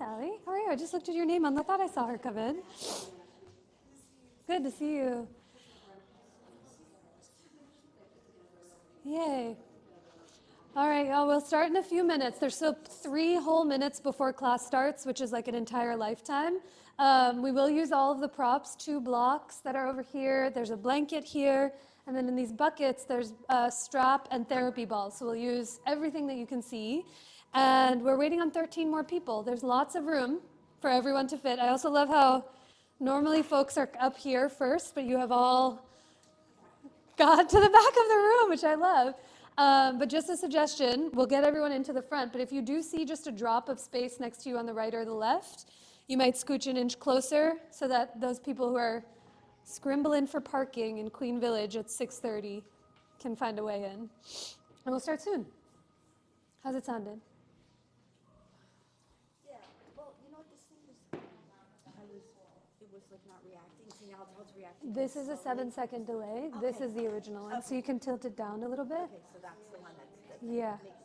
Sally. How are you? I just looked at your name and I thought I saw her come in. Good to see you. Yay. All right, y'all, we'll start in a few minutes. There's still 3 whole minutes before class starts, which is like an entire lifetime. We will use all of the props, 2 blocks that are over here. There's a blanket here. And then in these buckets, there's a strap and therapy balls. So we'll use everything that you can see. And we're waiting on 13 more people. There's lots of room for everyone to fit. I also love how normally folks are up here first, but you have all got to the back of the room, which I love. But just a suggestion, we'll get everyone into the front, but if you do see just a drop of space next to you on the right or the left, you might scooch an inch closer so that those people who are scribbling for parking in Queen Village at 6:30 can find a way in. And we'll start soon. How's it sounding? Yeah, well, you know what this thing was, it was like not reacting, see now it's reacting. This is a 7-second delay. Okay. This is the original one, so you can tilt it down a little bit. Okay, so that's the one that Yeah. makes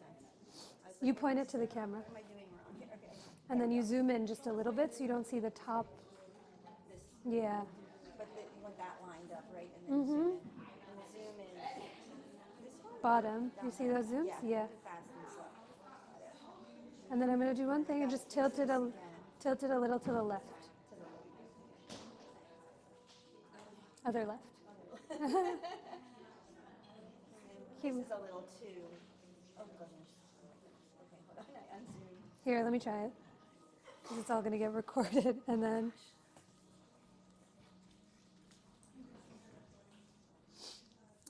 sense. You point it to the camera. What am I doing wrong here? Okay. And then you zoom in just a little bit so you don't see the top. This, Yeah. but you want that lined up, right? And then zoom in. And zoom in. This one? Bottom. You see those zooms? Yeah. Fast and slow. And then I'm going to do one thing and just tilt it a little to the left. Other left. This is a little too, oh goodness. Okay, hold on, I unzoomed. Here, let me try it. Because it's all going to get recorded. And then.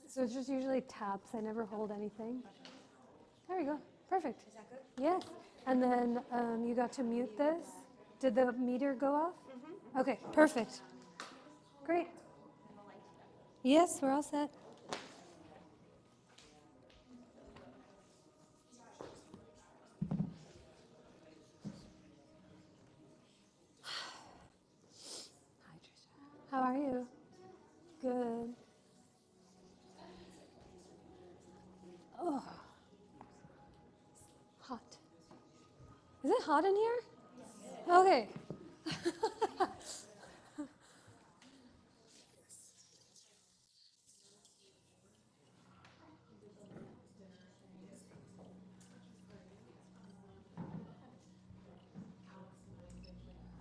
So it's just usually taps. I never hold anything. There we go. Perfect. Is that good? Yes. And then you got to mute this. Did the meter go off? Mm-hmm. Okay, perfect. Great. Yes, we're all set. Hi, Trisha. How are you? Good. Oh, hot. Is it hot in here? Okay.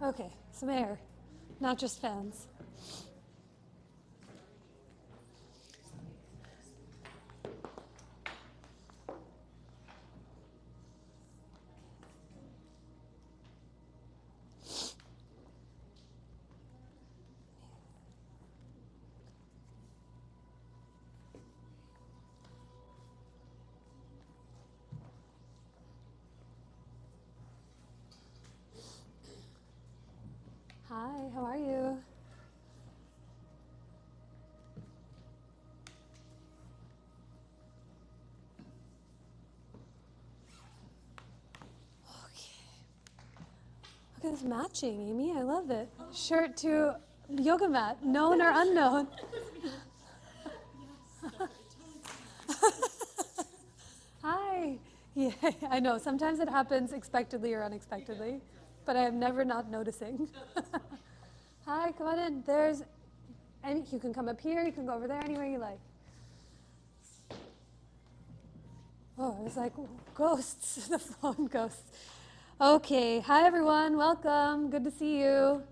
Okay, some air, not just fans. Hi, how are you? Okay. Look at this matching, Amy. I love it. Shirt to yoga mat, known or unknown. Hi. Yeah, I know. Sometimes it happens expectedly or unexpectedly, but I am never not noticing. Hi, come on in. You can come up here, you can go over there, anywhere you like. Oh, it was like ghosts, the phone ghosts. Okay, hi everyone, welcome, good to see you.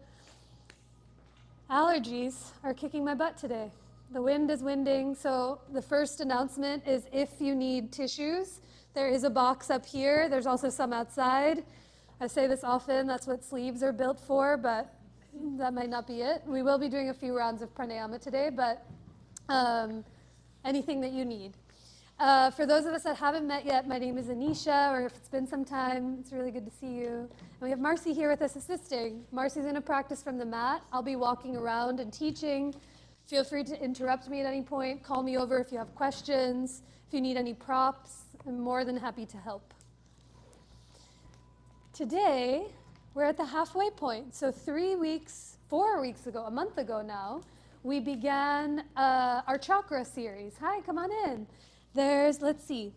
Allergies are kicking my butt today. The wind is winding, so the first announcement is if you need tissues, there is a box up here. There's also some outside. I say this often, that's what sleeves are built for, but that might not be it. We will be doing a few rounds of pranayama today, but anything that you need. For those of us that haven't met yet, my name is Anisha, or if it's been some time, it's really good to see you. And we have Marcy here with us assisting. Marcy's going to practice from the mat. I'll be walking around and teaching. Feel free to interrupt me at any point. Call me over if you have questions. If you need any props, I'm more than happy to help. Today, we're at the halfway point. So 4 weeks ago, a month ago now, we began our chakra series. Hi, come on in. Let's see.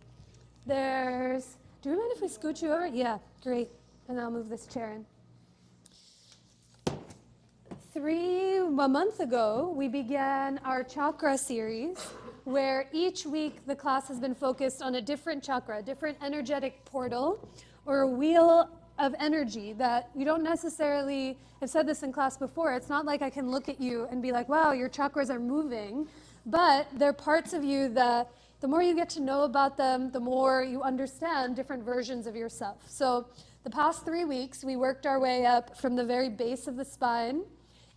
Do you mind if we scoot you over? Yeah, great. And I'll move this chair in. a month ago, we began our chakra series, where each week the class has been focused on a different chakra, a different energetic portal, or a wheel of energy that you don't necessarily, I've said this in class before, it's not like I can look at you and be like, wow, your chakras are moving, but they're parts of you that the more you get to know about them, the more you understand different versions of yourself. So the past 3 weeks, we worked our way up from the very base of the spine,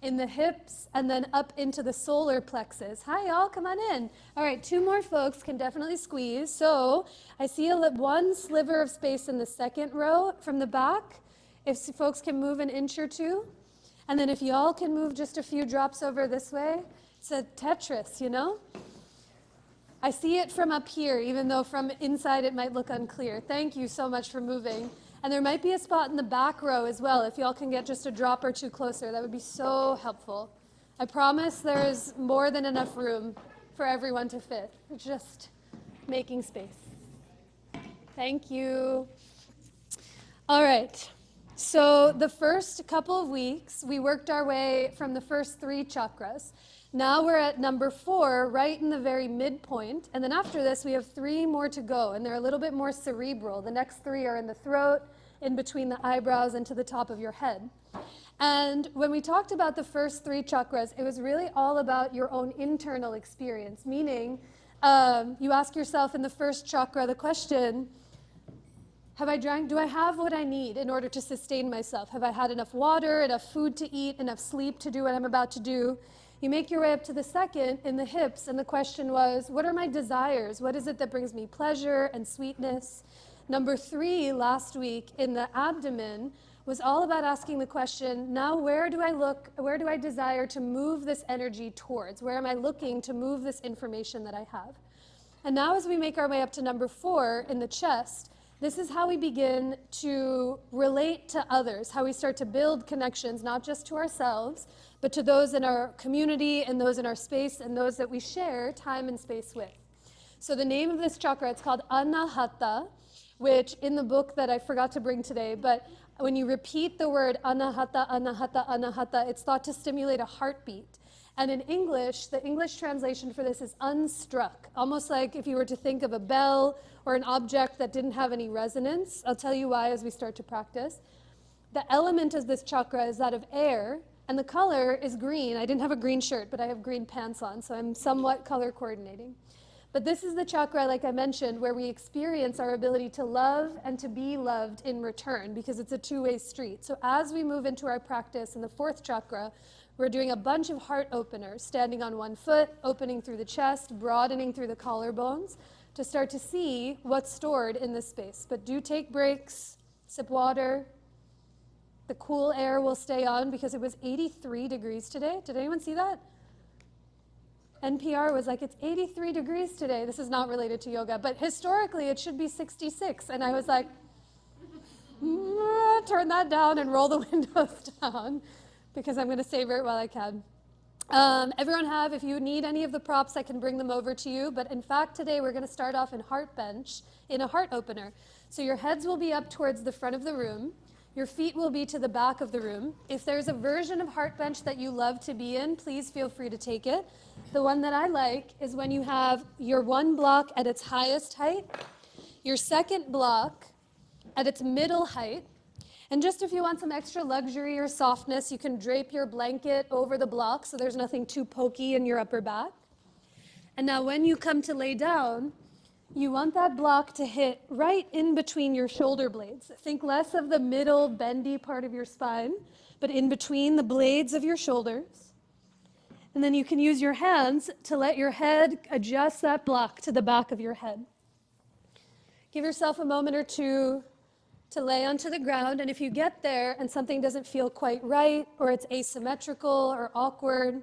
in the hips, and then up into the solar plexus. Hi, y'all, come on in. All right, 2 more folks can definitely squeeze. So I see one sliver of space in the second row from the back. If folks can move an inch or 2. And then if y'all can move just a few drops over this way, it's a Tetris, you know? I see it from up here, even though from inside it might look unclear. Thank you so much for moving. And there might be a spot in the back row as well. If y'all can get just a drop or 2 closer, that would be so helpful. I promise there's more than enough room for everyone to fit. We're just making space. Thank you. All right. So the first couple of weeks, we worked our way from the first 3 chakras. Now we're at number 4, right in the very midpoint. And then after this, we have 3 more to go, and they're a little bit more cerebral. The next 3 are in the throat, in between the eyebrows, and to the top of your head. And when we talked about the first 3 chakras, it was really all about your own internal experience, meaning you ask yourself in the first chakra the question, do I have what I need in order to sustain myself? Have I had enough water, enough food to eat, enough sleep to do what I'm about to do? You make your way up to the second in the hips, and the question was, what are my desires? What is it that brings me pleasure and sweetness? Number 3 last week in the abdomen was all about asking the question, now where do I desire to move this energy towards? Where am I looking to move this information that I have? And now as we make our way up to number 4 in the chest, this is how we begin to relate to others, how we start to build connections, not just to ourselves, but to those in our community and those in our space and those that we share time and space with. So the name of this chakra, it's called Anahata, which in the book that I forgot to bring today, but when you repeat the word Anahata, Anahata, Anahata, it's thought to stimulate a heartbeat. And in English, the English translation for this is unstruck, almost like if you were to think of a bell or an object that didn't have any resonance. I'll tell you why as we start to practice. The element of this chakra is that of air, and the color is green. I didn't have a green shirt, but I have green pants on, so I'm somewhat color coordinating. But this is the chakra, like I mentioned, where we experience our ability to love and to be loved in return, because it's a 2-way street. So as we move into our practice in the 4th chakra, we're doing a bunch of heart openers, standing on 1 foot, opening through the chest, broadening through the collarbones, to start to see what's stored in this space. But do take breaks, sip water. The cool air will stay on because it was 83 degrees today. Did anyone see that? NPR was like, it's 83 degrees today. This is not related to yoga, but historically it should be 66. And I was like, turn that down and roll the windows down because I'm going to savor it while I can. Everyone if you need any of the props, I can bring them over to you. But in fact, today we're going to start off in heart bench, in a heart opener. So your heads will be up towards the front of the room. Your feet will be to the back of the room. If there's a version of heart bench that you love to be in, please feel free to take it. The one that I like is when you have your 1 block at its highest height, your 2nd block at its middle height, and just if you want some extra luxury or softness, you can drape your blanket over the block so there's nothing too pokey in your upper back. And now when you come to lay down, you want that block to hit right in between your shoulder blades. Think less of the middle bendy part of your spine, but in between the blades of your shoulders. And then you can use your hands to let your head adjust that block to the back of your head. Give yourself a moment or 2 to lay onto the ground, and if you get there and something doesn't feel quite right, or it's asymmetrical or awkward,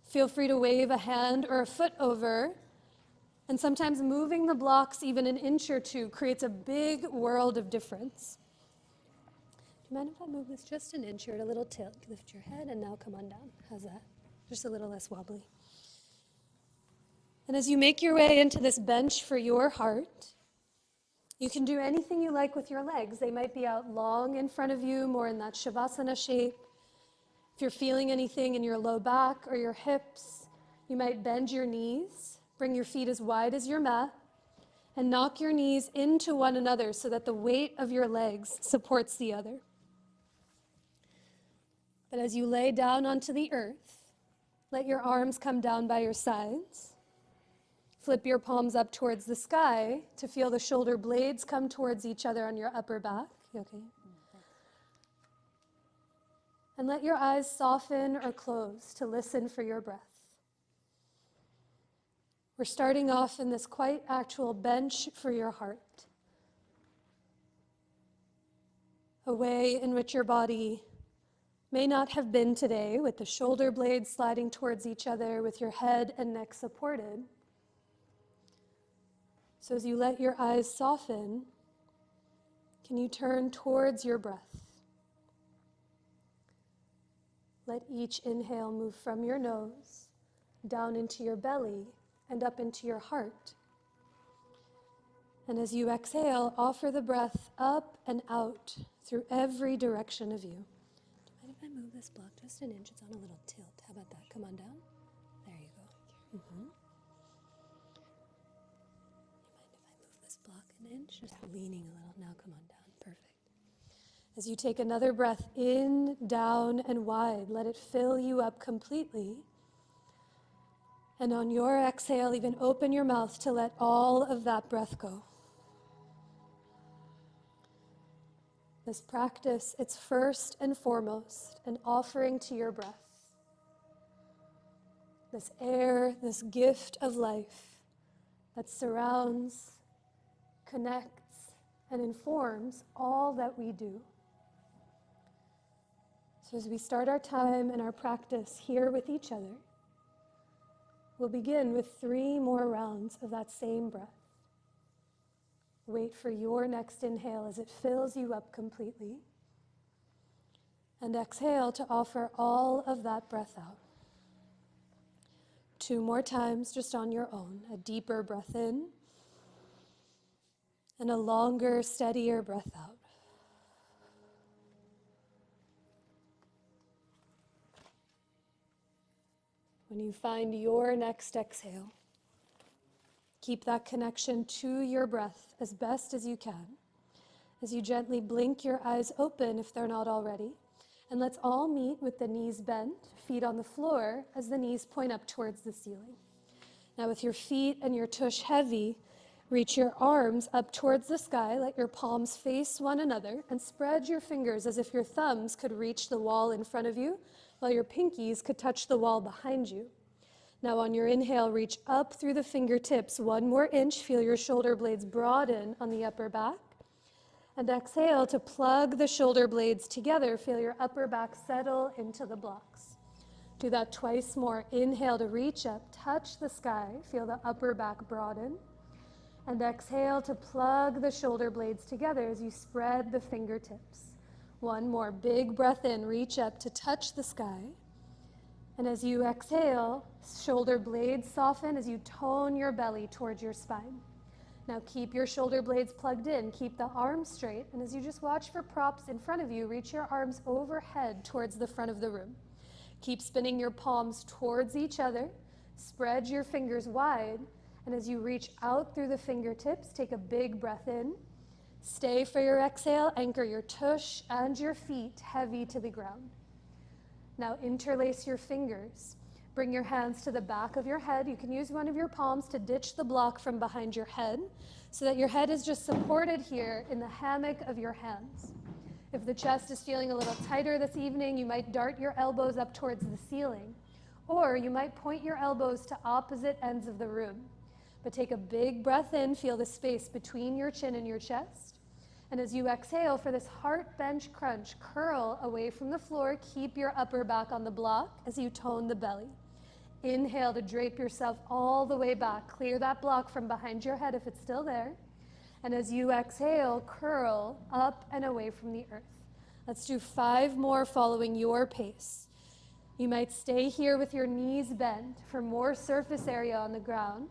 feel free to wave a hand or a foot over. And sometimes moving the blocks even an inch or 2 creates a big world of difference. Do you mind if I move this just an inch or a little tilt? Lift your head and now come on down. How's that? Just a little less wobbly. And as you make your way into this bench for your heart, you can do anything you like with your legs. They might be out long in front of you, more in that Shavasana shape. If you're feeling anything in your low back or your hips, you might bend your knees, bring your feet as wide as your mat, and knock your knees into one another so that the weight of your legs supports the other. But as you lay down onto the earth, let your arms come down by your sides. Flip your palms up towards the sky to feel the shoulder blades come towards each other on your upper back. You okay? And let your eyes soften or close to listen for your breath. We're starting off in this quite actual bench for your heart, a way in which your body may not have been today, with the shoulder blades sliding towards each other, with your head and neck supported. So as you let your eyes soften, can you turn towards your breath? Let each inhale move from your nose, down into your belly, and up into your heart. And as you exhale, offer the breath up and out through every direction of you. Do you mind if I move this block just an inch? It's on a little tilt. How about that? Come on down. There you go. Mm-hmm. You mind if I move this block an inch? Just leaning a little. Now come on down. Perfect. As you take another breath in, down, and wide, let it fill you up completely. And on your exhale, even open your mouth to let all of that breath go. This practice, it's first and foremost an offering to your breath. This air, this gift of life that surrounds, connects, and informs all that we do. So as we start our time and our practice here with each other, we'll begin with 3 more rounds of that same breath. Wait for your next inhale as it fills you up completely. And exhale to offer all of that breath out. 2 more times just on your own. A deeper breath in and a longer, steadier breath out. When you find your next exhale, keep that connection to your breath as best as you can, as you gently blink your eyes open if they're not already. And let's all meet with the knees bent, feet on the floor, as the knees point up towards the ceiling. Now with your feet and your tush heavy, reach your arms up towards the sky, let your palms face one another, and spread your fingers as if your thumbs could reach the wall in front of you, while your pinkies could touch the wall behind you. Now on your inhale, reach up through the fingertips 1 more inch. Feel your shoulder blades broaden on the upper back. And exhale to plug the shoulder blades together. Feel your upper back settle into the blocks. Do that twice more. Inhale to reach up, touch the sky. Feel the upper back broaden. And exhale to plug the shoulder blades together as you spread the fingertips. 1 more big breath in, reach up to touch the sky. And as you exhale, shoulder blades soften as you tone your belly towards your spine. Now keep your shoulder blades plugged in, keep the arms straight, and as you just watch for props in front of you, reach your arms overhead towards the front of the room. Keep spinning your palms towards each other, spread your fingers wide, and as you reach out through the fingertips, take a big breath in. Stay for your exhale, anchor your tush and your feet heavy to the ground. Now interlace your fingers. Bring your hands to the back of your head. You can use one of your palms to ditch the block from behind your head so that your head is just supported here in the hammock of your hands. If the chest is feeling a little tighter this evening, you might dart your elbows up towards the ceiling, or you might point your elbows to opposite ends of the room. But take a big breath in, feel the space between your chin and your chest. And as you exhale for this heart bench crunch, curl away from the floor, keep your upper back on the block as you tone the belly. Inhale to drape yourself all the way back. Clear that block from behind your head if it's still there. And as you exhale, curl up and away from the earth. Let's do 5 more following your pace. You might stay here with your knees bent for more surface area on the ground.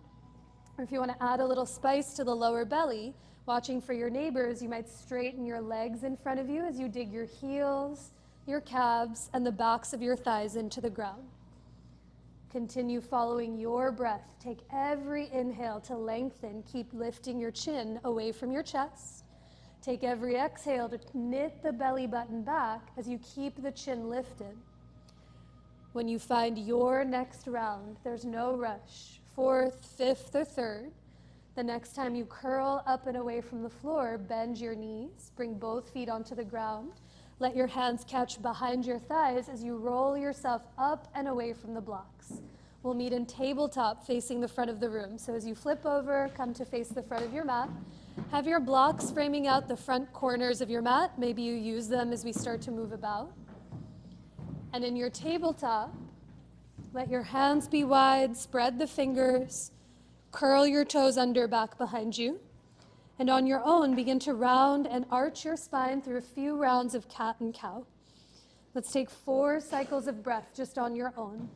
Or if you want to add a little spice to the lower belly, watching for your neighbors, you might straighten your legs in front of you as you dig your heels your calves, and the backs of your thighs into the ground. Continue following your breath. Take every inhale to lengthen. Keep lifting your chin away from your chest. Take every exhale to knit the belly button back as you keep the chin lifted. When you find your next round, there's no rush. Fourth, fifth, or third. The next time you curl up and away from the floor, bend your knees, bring both feet onto the ground. Let your hands catch behind your thighs as you roll yourself up and away from the blocks. We'll meet in tabletop facing the front of the room. So as you flip over, come to face the front of your mat. Have your blocks framing out the front corners of your mat. Maybe you use them as we start to move about. And in your tabletop, let your hands be wide, spread the fingers, curl your toes under back behind you. And on your own, begin to round and arch your spine through a few rounds of cat and cow. Let's take 4 cycles of breath just on your own.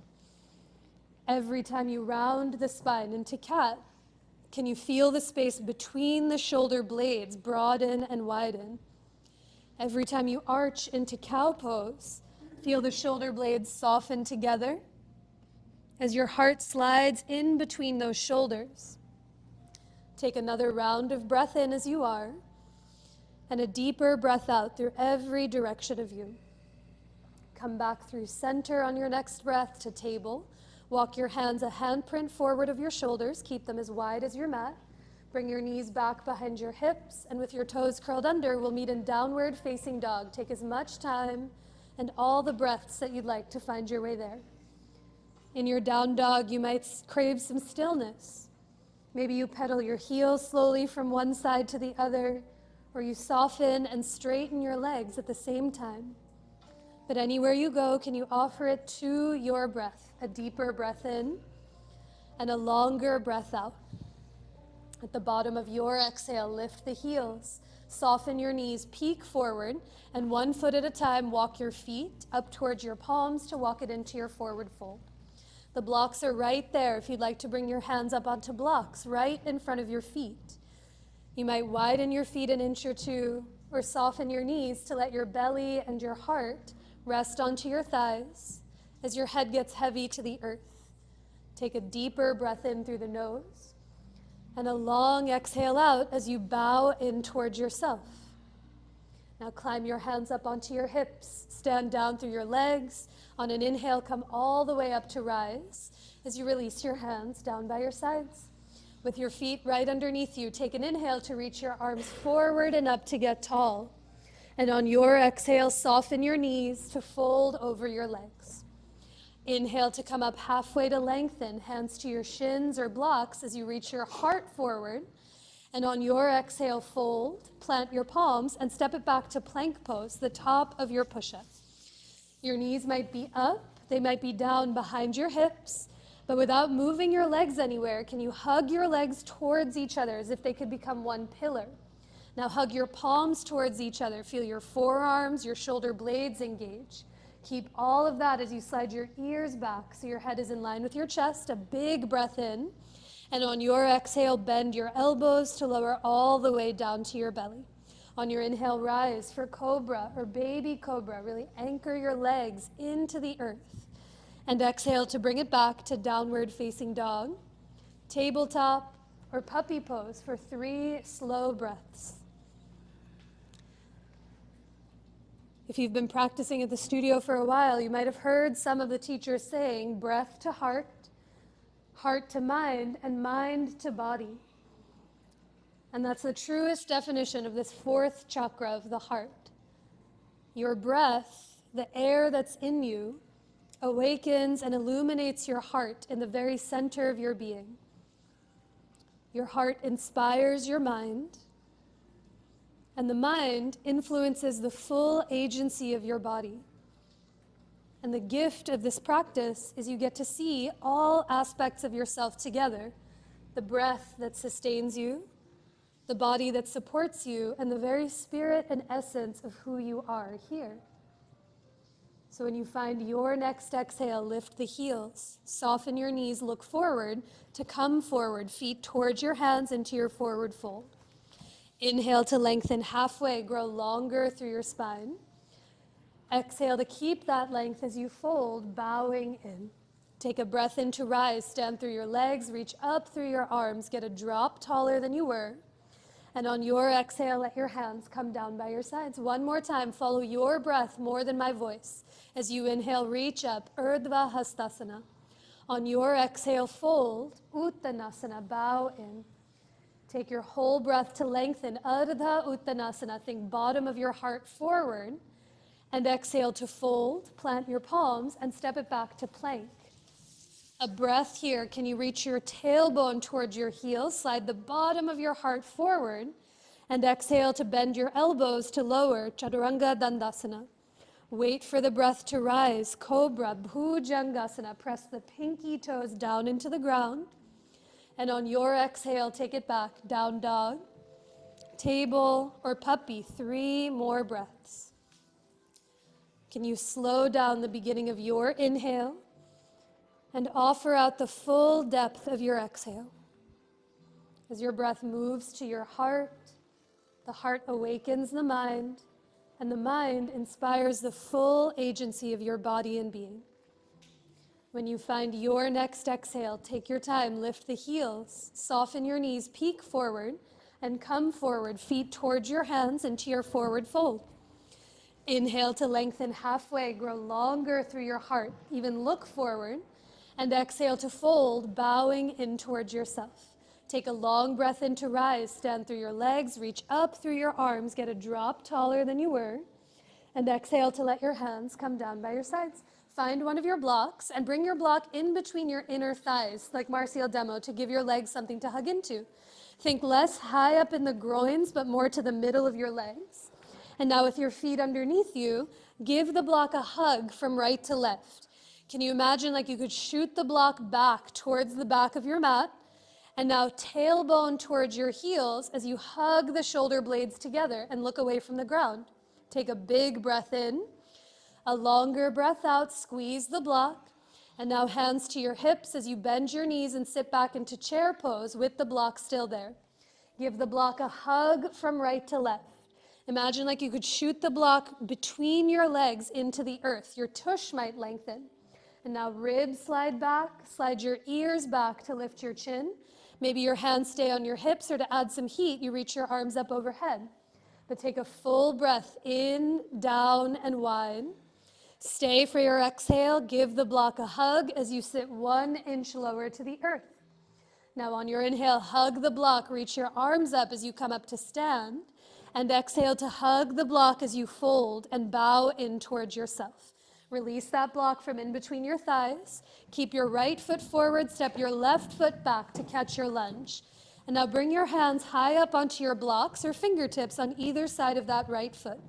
Every time you round the spine into cat, can you feel the space between the shoulder blades broaden and widen? Every time you arch into cow pose, feel the shoulder blades soften together as your heart slides in between those shoulders. Take another round of breath in as you are, and a deeper breath out through every direction of you. Come back through center on your next breath to table. Walk your hands a handprint forward of your shoulders. Keep them as wide as your mat. Bring your knees back behind your hips, and with your toes curled under, we'll meet in downward facing dog. Take as much time and all the breaths that you'd like to find your way there. In your down dog, you might crave some stillness. Maybe you pedal your heels slowly from one side to the other, or you soften and straighten your legs at the same time. But anywhere you go, can you offer it to your breath? A deeper breath in and a longer breath out. At the bottom of your exhale, lift the heels, soften your knees, peek forward, and 1 foot at a time, walk your feet up towards your palms to walk it into your forward fold. The blocks are right there if you'd like to bring your hands up onto blocks right in front of your feet. You might widen your feet an inch or two or soften your knees to let your belly and your heart rest onto your thighs as your head gets heavy to the earth. Take a deeper breath in through the nose and a long exhale out as you bow in towards yourself. Now climb your hands up onto your hips, stand down through your legs. On an inhale, come all the way up to rise as you release your hands down by your sides. With your feet right underneath you, take an inhale to reach your arms forward and up to get tall. And on your exhale, soften your knees to fold over your legs. Inhale to come up halfway to lengthen, hands to your shins or blocks as you reach your heart forward. And on your exhale, fold, plant your palms, and step it back to plank pose, the top of your push-up. Your knees might be up, they might be down behind your hips, but without moving your legs anywhere, can you hug your legs towards each other as if they could become one pillar? Now hug your palms towards each other. Feel your forearms, your shoulder blades engage. Keep all of that as you slide your ears back so your head is in line with your chest. A big breath in. And on your exhale, bend your elbows to lower all the way down to your belly. On your inhale, rise for cobra or baby cobra. Really anchor your legs into the earth. And exhale to bring it back to downward facing dog, tabletop, or puppy pose for 3 slow breaths. If you've been practicing at the studio for a while, you might have heard some of the teachers saying breath to heart, heart to mind, and mind to body. And that's the truest definition of this 4th chakra of the heart. Your breath, the air that's in you, awakens and illuminates your heart in the very center of your being. Your heart inspires your mind, and the mind influences the full agency of your body. And the gift of this practice is you get to see all aspects of yourself together: the breath that sustains you, the body that supports you, and the very spirit and essence of who you are here. So when you find your next exhale, lift the heels, soften your knees, look forward to come forward, feet towards your hands into your forward fold. Inhale to lengthen halfway, grow longer through your spine. Exhale to keep that length as you fold, bowing in. Take a breath in to rise, stand through your legs, reach up through your arms, get a drop taller than you were. And on your exhale, let your hands come down by your sides. One more time, follow your breath more than my voice. As you inhale, reach up, Urdhva Hastasana. On your exhale, fold, Uttanasana, bow in. Take your whole breath to lengthen, Ardha Uttanasana. Think bottom of your heart forward. And exhale to fold, plant your palms, and step it back to plank. A breath here. Can you reach your tailbone towards your heels? Slide the bottom of your heart forward. And exhale to bend your elbows to lower, Chaturanga Dandasana. Wait for the breath to rise, Cobra, Bhujangasana. Press the pinky toes down into the ground. And on your exhale, take it back, down dog, table, or puppy. 3 more breaths. Can you slow down the beginning of your inhale and offer out the full depth of your exhale? As your breath moves to your heart, the heart awakens the mind, and the mind inspires the full agency of your body and being. When you find your next exhale, take your time, lift the heels, soften your knees, peek forward, and come forward, feet towards your hands into your forward fold. Inhale to lengthen halfway, grow longer through your heart, even look forward, and exhale to fold, bowing in towards yourself. Take a long breath in to rise, stand through your legs, reach up through your arms, get a drop taller than you were, and exhale to let your hands come down by your sides. Find one of your blocks and bring your block in between your inner thighs, like Marcial demo, to give your legs something to hug into. Think less high up in the groins, but more to the middle of your legs. And now with your feet underneath you, give the block a hug from right to left. Can you imagine like you could shoot the block back towards the back of your mat? And now tailbone towards your heels as you hug the shoulder blades together and look away from the ground. Take a big breath in, a longer breath out, squeeze the block. And now hands to your hips as you bend your knees and sit back into chair pose with the block still there. Give the block a hug from right to left. Imagine like you could shoot the block between your legs into the earth. Your tush might lengthen. And now ribs slide back, slide your ears back to lift your chin. Maybe your hands stay on your hips, or to add some heat, you reach your arms up overhead. But take a full breath in, down, and wide. Stay for your exhale. Give the block a hug as you sit 1 inch lower to the earth. Now on your inhale, hug the block. Reach your arms up as you come up to stand. And exhale to hug the block as you fold and bow in towards yourself. Release that block from in between your thighs. Keep your right foot forward, step your left foot back to catch your lunge. And now bring your hands high up onto your blocks or fingertips on either side of that right foot.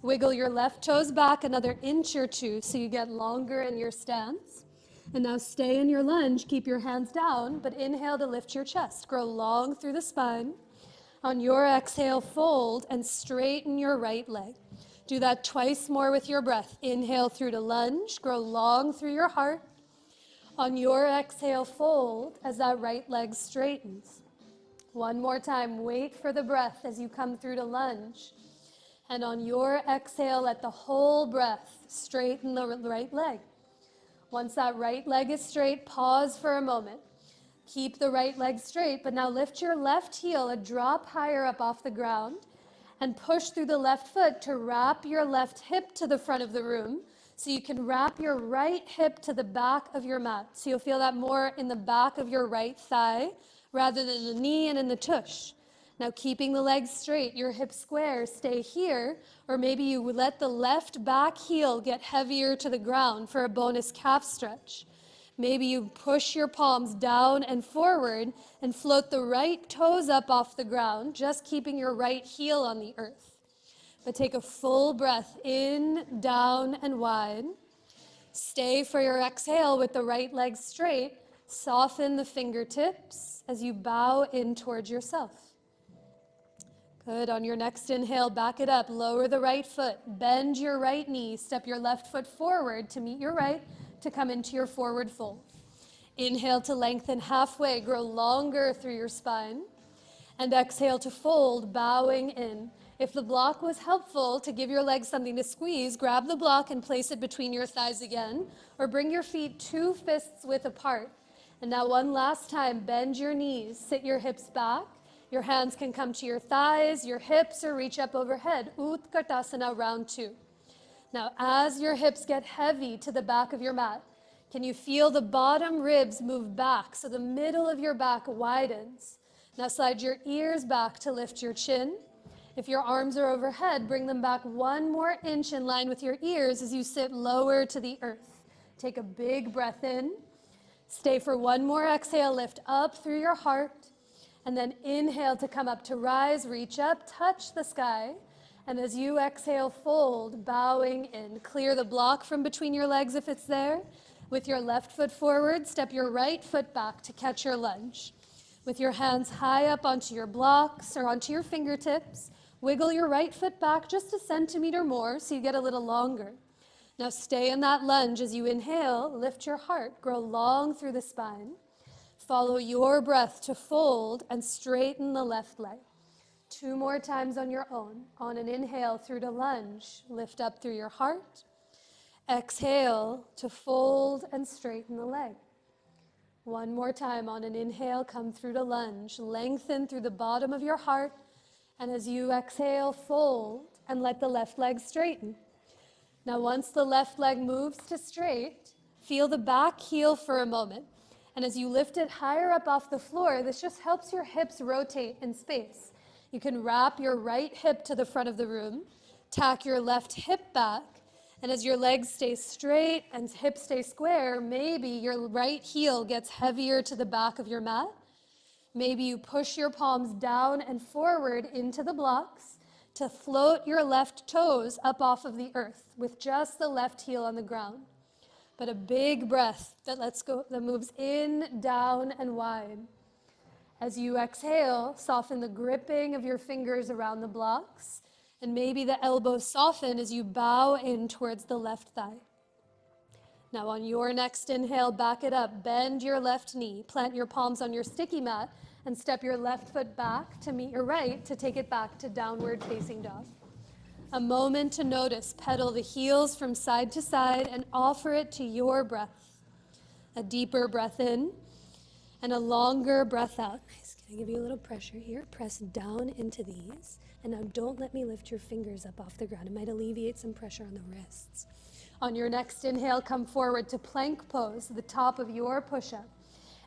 Wiggle your left toes back another inch or 2 so you get longer in your stance. And now stay in your lunge, keep your hands down, but inhale to lift your chest. Grow long through the spine. On your exhale, fold and straighten your right leg. Do that twice more with your breath. Inhale through to lunge, grow long through your heart. On your exhale, fold as that right leg straightens. One more time, wait for the breath as you come through to lunge. And on your exhale, let the whole breath straighten the right leg. Once that right leg is straight, pause for a moment. Keep the right leg straight, but now lift your left heel a drop higher up off the ground and push through the left foot to wrap your left hip to the front of the room so you can wrap your right hip to the back of your mat. So you'll feel that more in the back of your right thigh rather than the knee and in the tush. Now keeping the legs straight, your hips square, stay here, or maybe you would let the left back heel get heavier to the ground for a bonus calf stretch. Maybe you push your palms down and forward and float the right toes up off the ground, just keeping your right heel on the earth. But take a full breath in, down, and wide. Stay for your exhale with the right leg straight. Soften the fingertips as you bow in towards yourself. Good. On your next inhale, back it up. Lower the right foot. Bend your right knee. Step your left foot forward to meet your right, to come into your forward fold. Inhale to lengthen halfway, grow longer through your spine. And exhale to fold, bowing in. If the block was helpful to give your legs something to squeeze, grab the block and place it between your thighs again, or bring your feet 2 fists width apart. And now one last time, bend your knees, sit your hips back. Your hands can come to your thighs, your hips, or reach up overhead. Utkatasana, round 2. Now, as your hips get heavy to the back of your mat, can you feel the bottom ribs move back so the middle of your back widens? Now slide your ears back to lift your chin. If your arms are overhead, bring them back 1 more inch in line with your ears as you sit lower to the earth. Take a big breath in. Stay for 1 more exhale, lift up through your heart. And then inhale to come up to rise, reach up, touch the sky. And as you exhale, fold, bowing in. Clear the block from between your legs if it's there. With your left foot forward, step your right foot back to catch your lunge. With your hands high up onto your blocks or onto your fingertips, wiggle your right foot back just a centimeter more so you get a little longer. Now stay in that lunge as you inhale, lift your heart, grow long through the spine. Follow your breath to fold and straighten the left leg. 2 more times on your own. On an inhale through to lunge, lift up through your heart. Exhale to fold and straighten the leg. 1 more time on an inhale, come through to lunge. Lengthen through the bottom of your heart. And as you exhale, fold and let the left leg straighten. Now once the left leg moves to straight, feel the back heel for a moment. And as you lift it higher up off the floor, this just helps your hips rotate in space. You can wrap your right hip to the front of the room, tack your left hip back, and as your legs stay straight and hips stay square, maybe your right heel gets heavier to the back of your mat. Maybe you push your palms down and forward into the blocks to float your left toes up off of the earth with just the left heel on the ground. But a big breath that moves in, down, and wide. As you exhale, soften the gripping of your fingers around the blocks. And maybe the elbows soften as you bow in towards the left thigh. Now on your next inhale, back it up. Bend your left knee. Plant your palms on your sticky mat and step your left foot back to meet your right to take it back to downward facing dog. A moment to notice. Pedal the heels from side to side and offer it to your breath. A deeper breath in and a longer breath out. Nice. Can I give you a little pressure here? Press down into these. And now don't let me lift your fingers up off the ground. It might alleviate some pressure on the wrists. On your next inhale, come forward to plank pose, the top of your push-up.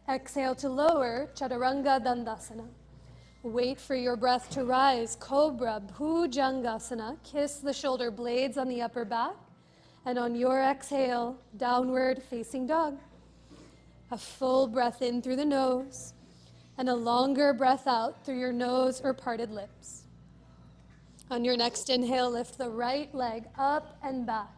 Exhale to lower, Chaturanga Dandasana. Wait for your breath to rise, Cobra, Bhujangasana. Kiss the shoulder blades on the upper back. And on your exhale, downward facing dog. A full breath in through the nose and a longer breath out through your nose or parted lips. On your next inhale, lift the right leg up and back.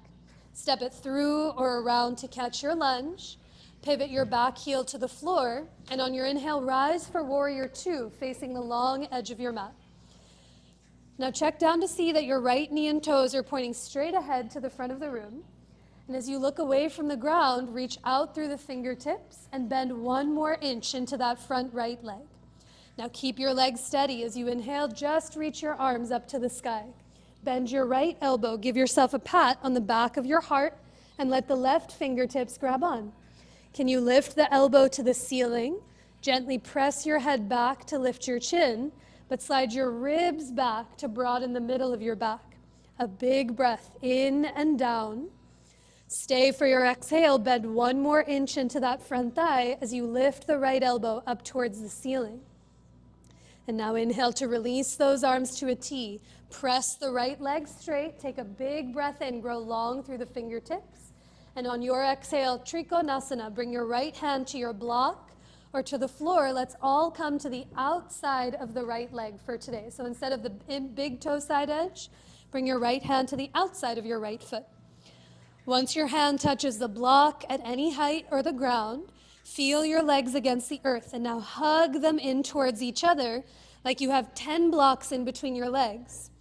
Step it through or around to catch your lunge. Pivot your back heel to the floor. And on your inhale, rise for Warrior 2, facing the long edge of your mat. Now check down to see that your right knee and toes are pointing straight ahead to the front of the room. And as you look away from the ground, reach out through the fingertips and bend 1 more inch into that front right leg. Now keep your legs steady. As you inhale, just reach your arms up to the sky. Bend your right elbow, give yourself a pat on the back of your heart, and let the left fingertips grab on. Can you lift the elbow to the ceiling? Gently press your head back to lift your chin, but slide your ribs back to broaden the middle of your back. A big breath in and down. Stay for your exhale, bend 1 more inch into that front thigh as you lift the right elbow up towards the ceiling. And now inhale to release those arms to a T. Press the right leg straight. Take a big breath in. Grow long through the fingertips. And on your exhale, Trikonasana. Bring your right hand to your block or to the floor. Let's all come to the outside of the right leg for today. So instead of the big toe side edge, bring your right hand to the outside of your right foot. Once your hand touches the block at any height or the ground, feel your legs against the earth and now hug them in towards each other like you have 10 blocks in between your legs.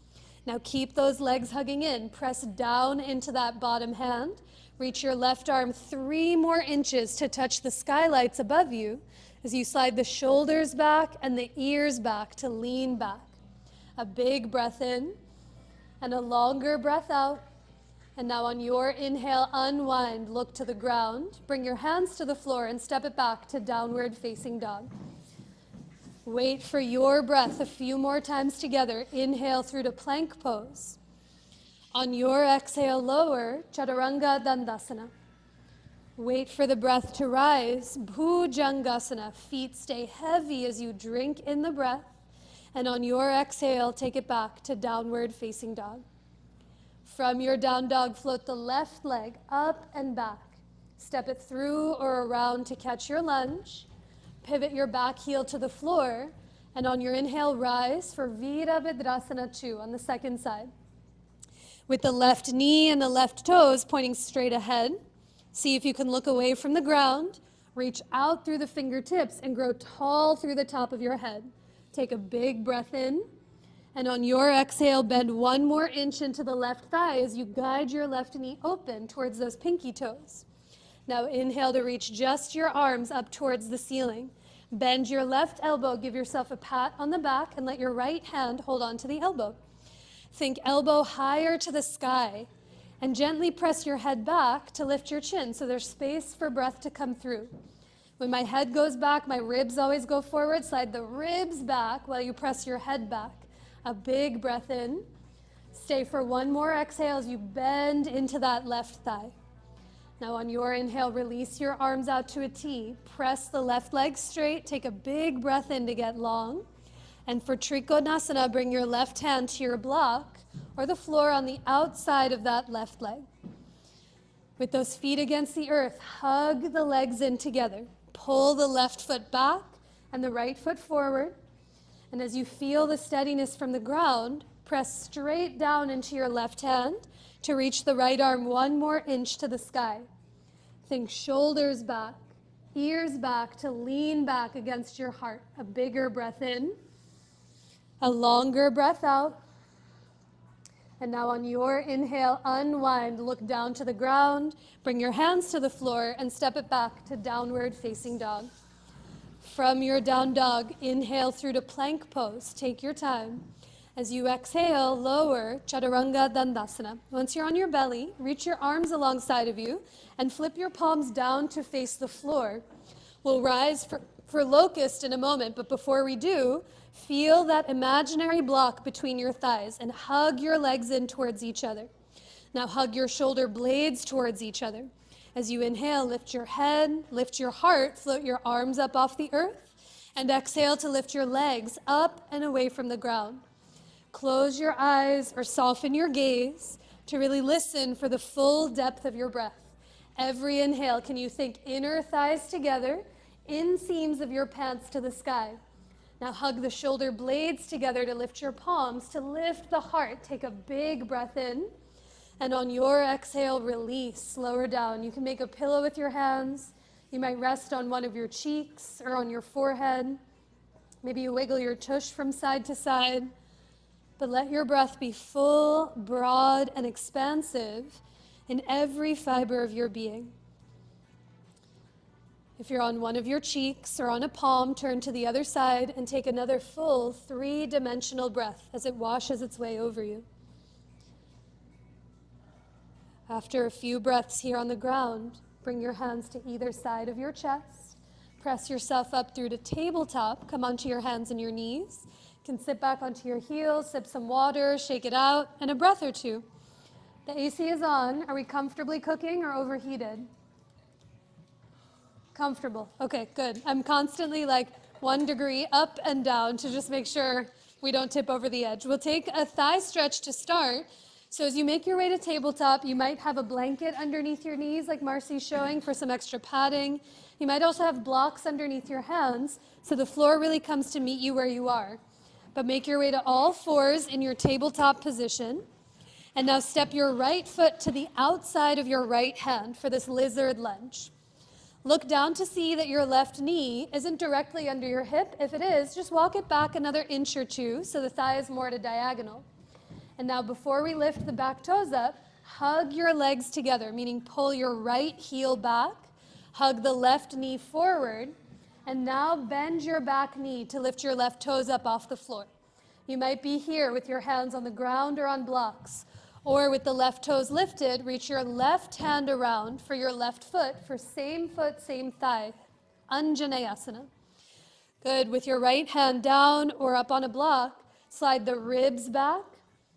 Now keep those legs hugging in. Press down into that bottom hand. Reach your left arm 3 more inches to touch the skylights above you as you slide the shoulders back and the ears back to lean back. A big breath in and a longer breath out. And now on your inhale, unwind, look to the ground. Bring your hands to the floor and step it back to downward facing dog. Wait for your breath a few more times together. Inhale through to plank pose. On your exhale, lower, Chaturanga Dandasana. Wait for the breath to rise, Bhujangasana. Feet stay heavy as you drink in the breath. And on your exhale, take it back to downward facing dog. From your down dog, float the left leg up and back. Step it through or around to catch your lunge. Pivot your back heel to the floor. And on your inhale, rise for Virabhadrasana 2 on the second side. With the left knee and the left toes pointing straight ahead. See if you can look away from the ground. Reach out through the fingertips and grow tall through the top of your head. Take a big breath in. And on your exhale, bend 1 more inch into the left thigh as you guide your left knee open towards those pinky toes. Now inhale to reach just your arms up towards the ceiling. Bend your left elbow, give yourself a pat on the back, and let your right hand hold on to the elbow. Think elbow higher to the sky, and gently press your head back to lift your chin so there's space for breath to come through. When my head goes back, my ribs always go forward. Slide the ribs back while you press your head back. A big breath in. Stay for 1 more exhale as you bend into that left thigh. Now on your inhale, release your arms out to a T. Press the left leg straight. Take a big breath in to get long. And for Trikonasana, bring your left hand to your block or the floor on the outside of that left leg. With those feet against the earth, hug the legs in together. Pull the left foot back and the right foot forward. And as you feel the steadiness from the ground, press straight down into your left hand to reach the right arm 1 more inch to the sky. Think shoulders back, ears back to lean back against your heart. A bigger breath in, a longer breath out. And now on your inhale, unwind, look down to the ground, bring your hands to the floor and step it back to downward facing dog. From your down dog, inhale through to plank pose. Take your time. As you exhale, lower, Chaturanga Dandasana. Once you're on your belly, reach your arms alongside of you and flip your palms down to face the floor. We'll rise for locust in a moment, but before we do, feel that imaginary block between your thighs and hug your legs in towards each other. Now hug your shoulder blades towards each other. As you inhale, lift your head, lift your heart, float your arms up off the earth, and exhale to lift your legs up and away from the ground. Close your eyes or soften your gaze to really listen for the full depth of your breath. Every inhale, can you think inner thighs together, inseams of your pants to the sky. Now hug the shoulder blades together to lift your palms, to lift the heart. Take a big breath in. And on your exhale, release, lower down. You can make a pillow with your hands. You might rest on one of your cheeks or on your forehead. Maybe you wiggle your tush from side to side. But let your breath be full, broad, and expansive in every fiber of your being. If you're on one of your cheeks or on a palm, turn to the other side and take another full 3-dimensional breath as it washes its way over you. After a few breaths here on the ground, bring your hands to either side of your chest. Press yourself up through to tabletop. Come onto your hands and your knees. You can sit back onto your heels, sip some water, shake it out, and a breath or two. The AC is on. Are we comfortably cooking or overheated? Comfortable. Okay, good. I'm constantly like 1 degree up and down to just make sure we don't tip over the edge. We'll take a thigh stretch to start. So as you make your way to tabletop, you might have a blanket underneath your knees like Marcy's showing for some extra padding. You might also have blocks underneath your hands so the floor really comes to meet you where you are. But make your way to all fours in your tabletop position. And now step your right foot to the outside of your right hand for this lizard lunge. Look down to see that your left knee isn't directly under your hip. If it is, just walk it back another inch or 2 so the thigh is more at a diagonal. And now before we lift the back toes up, hug your legs together, meaning pull your right heel back, hug the left knee forward, and now bend your back knee to lift your left toes up off the floor. You might be here with your hands on the ground or on blocks. Or with the left toes lifted, reach your left hand around for your left foot for same foot, same thigh. Anjaneyasana. Good. With your right hand down or up on a block, slide the ribs back.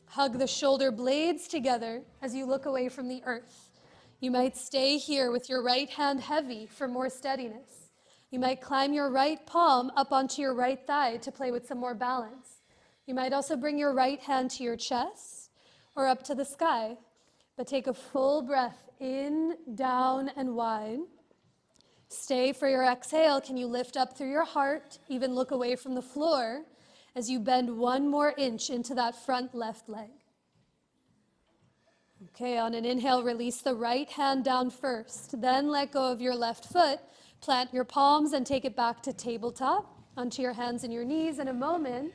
Hug the shoulder blades together as you look away from the earth. You might stay here with your right hand heavy for more steadiness. You might climb your right palm up onto your right thigh to play with some more balance. You might also bring your right hand to your chest or up to the sky, but take a full breath in, down, and wide. Stay for your exhale. Can you lift up through your heart, even look away from the floor as you bend 1 more inch into that front left leg. Okay, on an inhale, release the right hand down first. Then let go of your left foot. Plant your palms and take it back to tabletop, onto your hands and your knees in a moment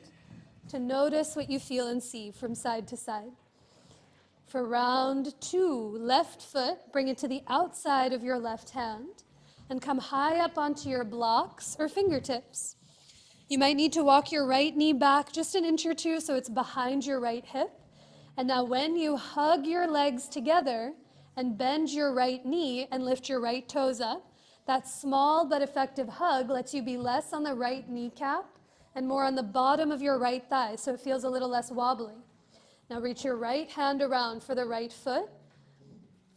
to notice what you feel and see from side to side. For round 2, left foot, bring it to the outside of your left hand and come high up onto your blocks or fingertips. You might need to walk your right knee back just an inch or 2 so it's behind your right hip. And now when you hug your legs together and bend your right knee and lift your right toes up, that small but effective hug lets you be less on the right kneecap and more on the bottom of your right thigh so it feels a little less wobbly. Now reach your right hand around for the right foot,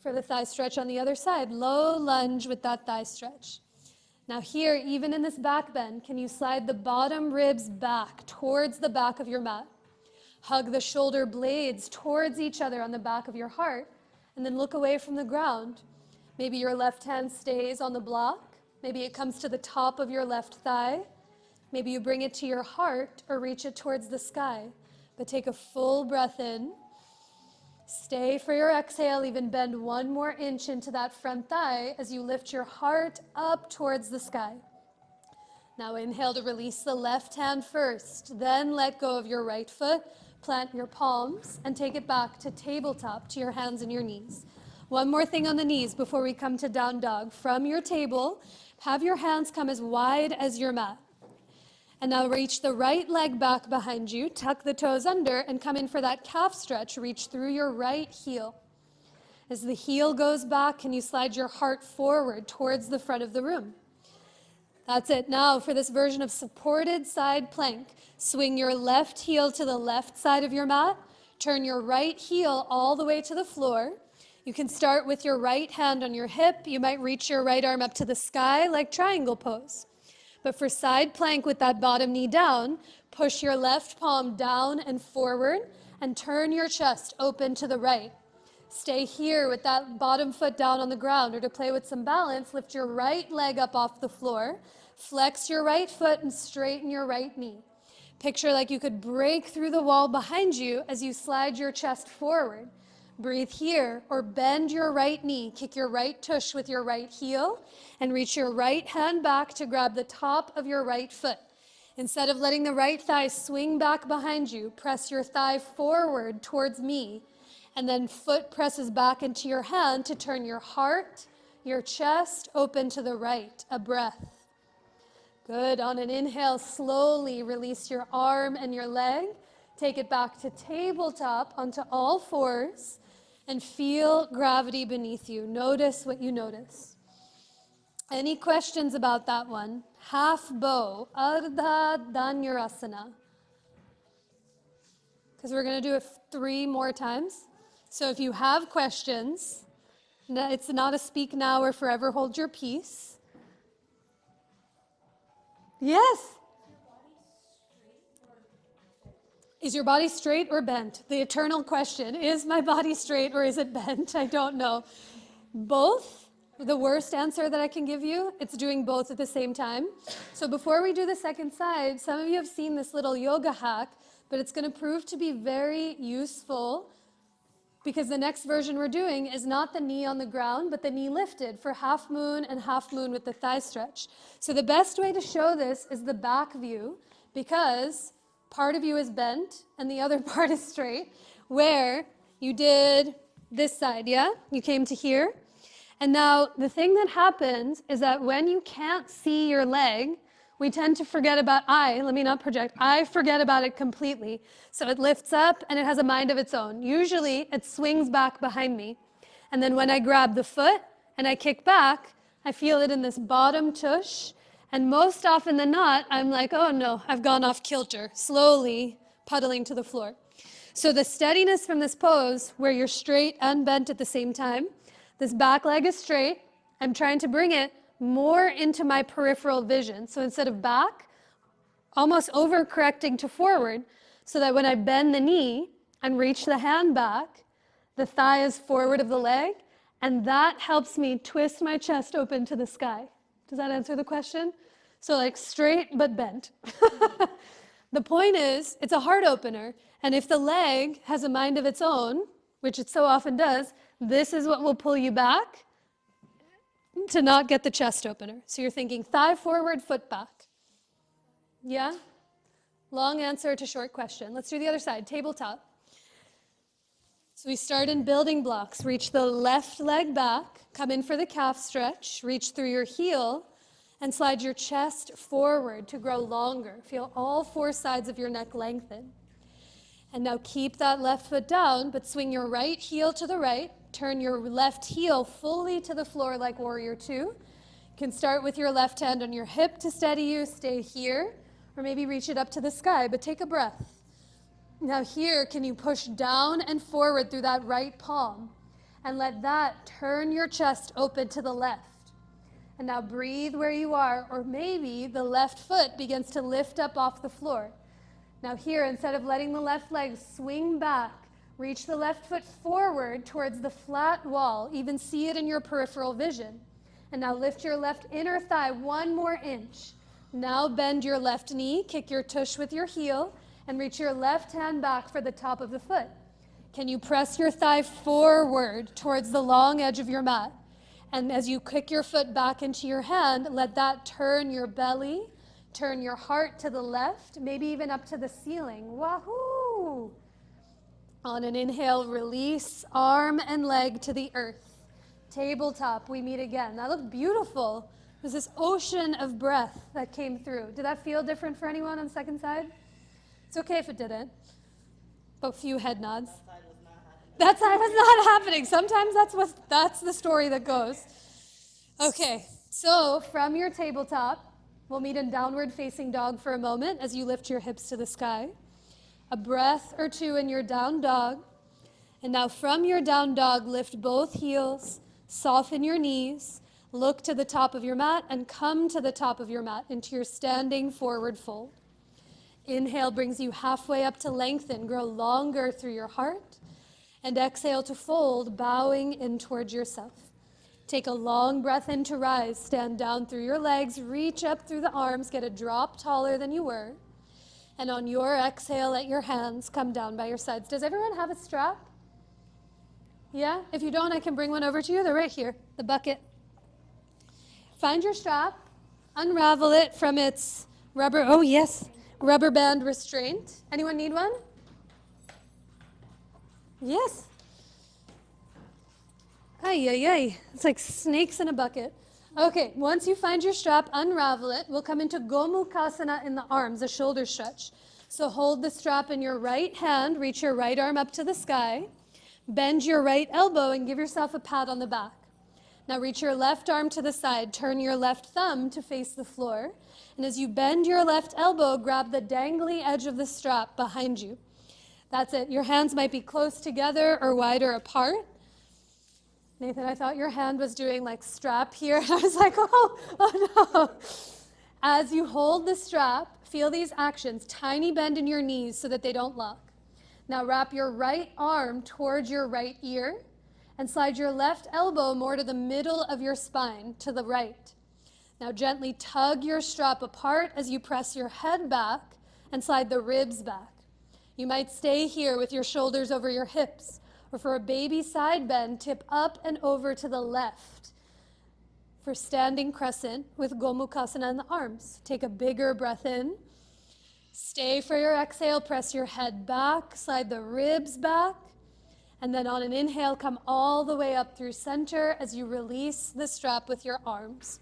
for the thigh stretch on the other side. Low lunge with that thigh stretch. Now here, even in this back bend, can you slide the bottom ribs back towards the back of your mat? Hug the shoulder blades towards each other on the back of your heart, and then look away from the ground. Maybe your left hand stays on the block. Maybe it comes to the top of your left thigh. Maybe you bring it to your heart or reach it towards the sky. But take a full breath in. Stay for your exhale, even bend 1 more inch into that front thigh as you lift your heart up towards the sky. Now inhale to release the left hand first, then let go of your right foot, plant your palms, and take it back to tabletop, to your hands and your knees. 1 more thing on the knees before we come to down dog. From your table, have your hands come as wide as your mat. And now reach the right leg back behind you, tuck the toes under, and come in for that calf stretch. Reach through your right heel. As the heel goes back, can you slide your heart forward towards the front of the room? That's it. Now for this version of supported side plank, swing your left heel to the left side of your mat, turn your right heel all the way to the floor. You can start with your right hand on your hip. You might reach your right arm up to the sky like triangle pose. But for side plank with that bottom knee down, push your left palm down and forward and turn your chest open to the right. Stay here with that bottom foot down on the ground, or to play with some balance, lift your right leg up off the floor, flex your right foot and straighten your right knee. Picture like you could break through the wall behind you as you slide your chest forward. Breathe here, or bend your right knee, kick your right tush with your right heel, and reach your right hand back to grab the top of your right foot. Instead of letting the right thigh swing back behind you, press your thigh forward towards me, and then foot presses back into your hand to turn your heart, your chest open to the right. A breath. Good. On an inhale, slowly release your arm and your leg. Take it back to tabletop onto all fours. And feel gravity beneath you. Notice what you notice. Any questions about that one? Half bow, Ardha Dhanurasana. Because we're going to do it 3 more times. So if you have questions, it's not a speak now or forever hold your peace. Yes. Is your body straight or bent? The eternal question. Is my body straight or is it bent? I don't know. Both. The worst answer that I can give you, it's doing both at the same time. So before we do the second side, some of you have seen this little yoga hack, but it's going to prove to be very useful because the next version we're doing is not the knee on the ground, but the knee lifted for half moon and half moon with the thigh stretch. So the best way to show this is the back view, because part of you is bent and the other part is straight, where you did this side, yeah? You came to here. And now the thing that happens is that when you can't see your leg, we tend to forget about let me not project, I forget about it completely. So it lifts up and it has a mind of its own. Usually it swings back behind me. And then when I grab the foot and I kick back, I feel it in this bottom tush. And most often than not, I'm like, oh no, I've gone off kilter, slowly puddling to the floor. So the steadiness from this pose, where you're straight and bent at the same time, this back leg is straight. I'm trying to bring it more into my peripheral vision. So instead of back, almost overcorrecting to forward, so that when I bend the knee and reach the hand back, the thigh is forward of the leg, and that helps me twist my chest open to the sky. Does that answer the question? So like straight but bent. The point is, it's a heart opener, and if the leg has a mind of its own, which it so often does, this is what will pull you back to not get the chest opener. So you're thinking thigh forward, foot back. Yeah? Long answer to short question. Let's do the other side, tabletop. So we start in building blocks. Reach the left leg back, come in for the calf stretch, reach through your heel, and slide your chest forward to grow longer. Feel all four sides of your neck lengthen. And now keep that left foot down, but swing your right heel to the right. Turn your left heel fully to the floor like warrior two. You can start with your left hand on your hip to steady you. Stay here, or maybe reach it up to the sky, but take a breath. Now here, can you push down and forward through that right palm? And let that turn your chest open to the left. And now breathe where you are, or maybe the left foot begins to lift up off the floor. Now here, instead of letting the left leg swing back, reach the left foot forward towards the flat wall. Even see it in your peripheral vision. And now lift your left inner thigh 1 more inch. Now bend your left knee, kick your tush with your heel, and reach your left hand back for the top of the foot. Can you press your thigh forward towards the long edge of your mat? And as you kick your foot back into your hand, let that turn your belly, turn your heart to the left, maybe even up to the ceiling. Wahoo! On an inhale, release arm and leg to the earth. Tabletop, we meet again. That looked beautiful. It was this ocean of breath that came through. Did that feel different for anyone on the second side? It's okay if it didn't. But few head nods. That side was not happening. Sometimes that's the story that goes. Okay, so from your tabletop, we'll meet in downward facing dog for a moment as you lift your hips to the sky. A breath or two in your down dog. And now from your down dog, lift both heels, soften your knees, look to the top of your mat, and come to the top of your mat into your standing forward fold. Inhale brings you halfway up to lengthen, grow longer through your heart. And exhale to fold, bowing in towards yourself. Take a long breath in to rise, stand down through your legs, reach up through the arms, get a drop taller than you were. And on your exhale, let your hands come down by your sides. Does everyone have a strap? Yeah? If you don't, I can bring one over to you. They're right here, the bucket. Find your strap, unravel it from its rubber band restraint. Anyone need one? Yes. Ay, ay, ay. It's like snakes in a bucket. Okay, once you find your strap, unravel it. We'll come into Gomukhasana in the arms, a shoulder stretch. So hold the strap in your right hand, reach your right arm up to the sky, bend your right elbow and give yourself a pat on the back. Now reach your left arm to the side, turn your left thumb to face the floor, and as you bend your left elbow, grab the dangly edge of the strap behind you. That's it. Your hands might be close together or wider apart. Nathan, I thought your hand was doing like strap here. I was like, oh no. As you hold the strap, feel these actions. Tiny bend in your knees so that they don't lock. Now wrap your right arm towards your right ear and slide your left elbow more to the middle of your spine, to the right. Now gently tug your strap apart as you press your head back and slide the ribs back. You might stay here with your shoulders over your hips, or for a baby side bend, tip up and over to the left. For standing crescent with Gomukhasana in the arms. Take a bigger breath in. Stay for your exhale, press your head back, slide the ribs back, and then on an inhale, come all the way up through center as you release the strap with your arms.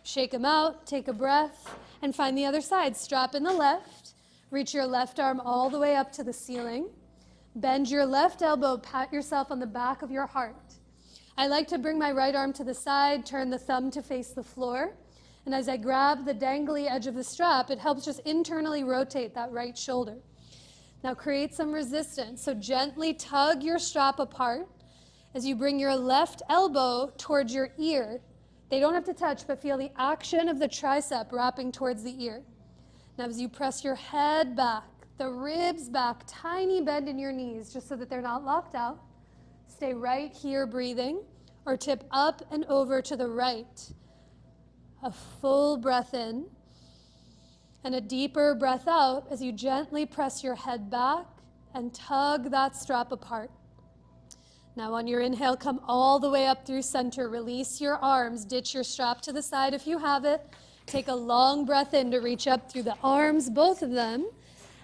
Shake them out, take a breath, and find the other side. Strap in the left, reach your left arm all the way up to the ceiling. Bend your left elbow, pat yourself on the back of your heart. I like to bring my right arm to the side, turn the thumb to face the floor. And as I grab the dangly edge of the strap, it helps just internally rotate that right shoulder. Now create some resistance. So gently tug your strap apart as you bring your left elbow towards your ear. They don't have to touch, but feel the action of the tricep wrapping towards the ear. Now as you press your head back, the ribs back, tiny bend in your knees just so that they're not locked out. Stay right here breathing, or tip up and over to the right. A full breath in, and a deeper breath out as you gently press your head back and tug that strap apart. Now on your inhale, come all the way up through center. Release your arms, ditch your strap to the side if you have it. Take a long breath in to reach up through the arms, both of them.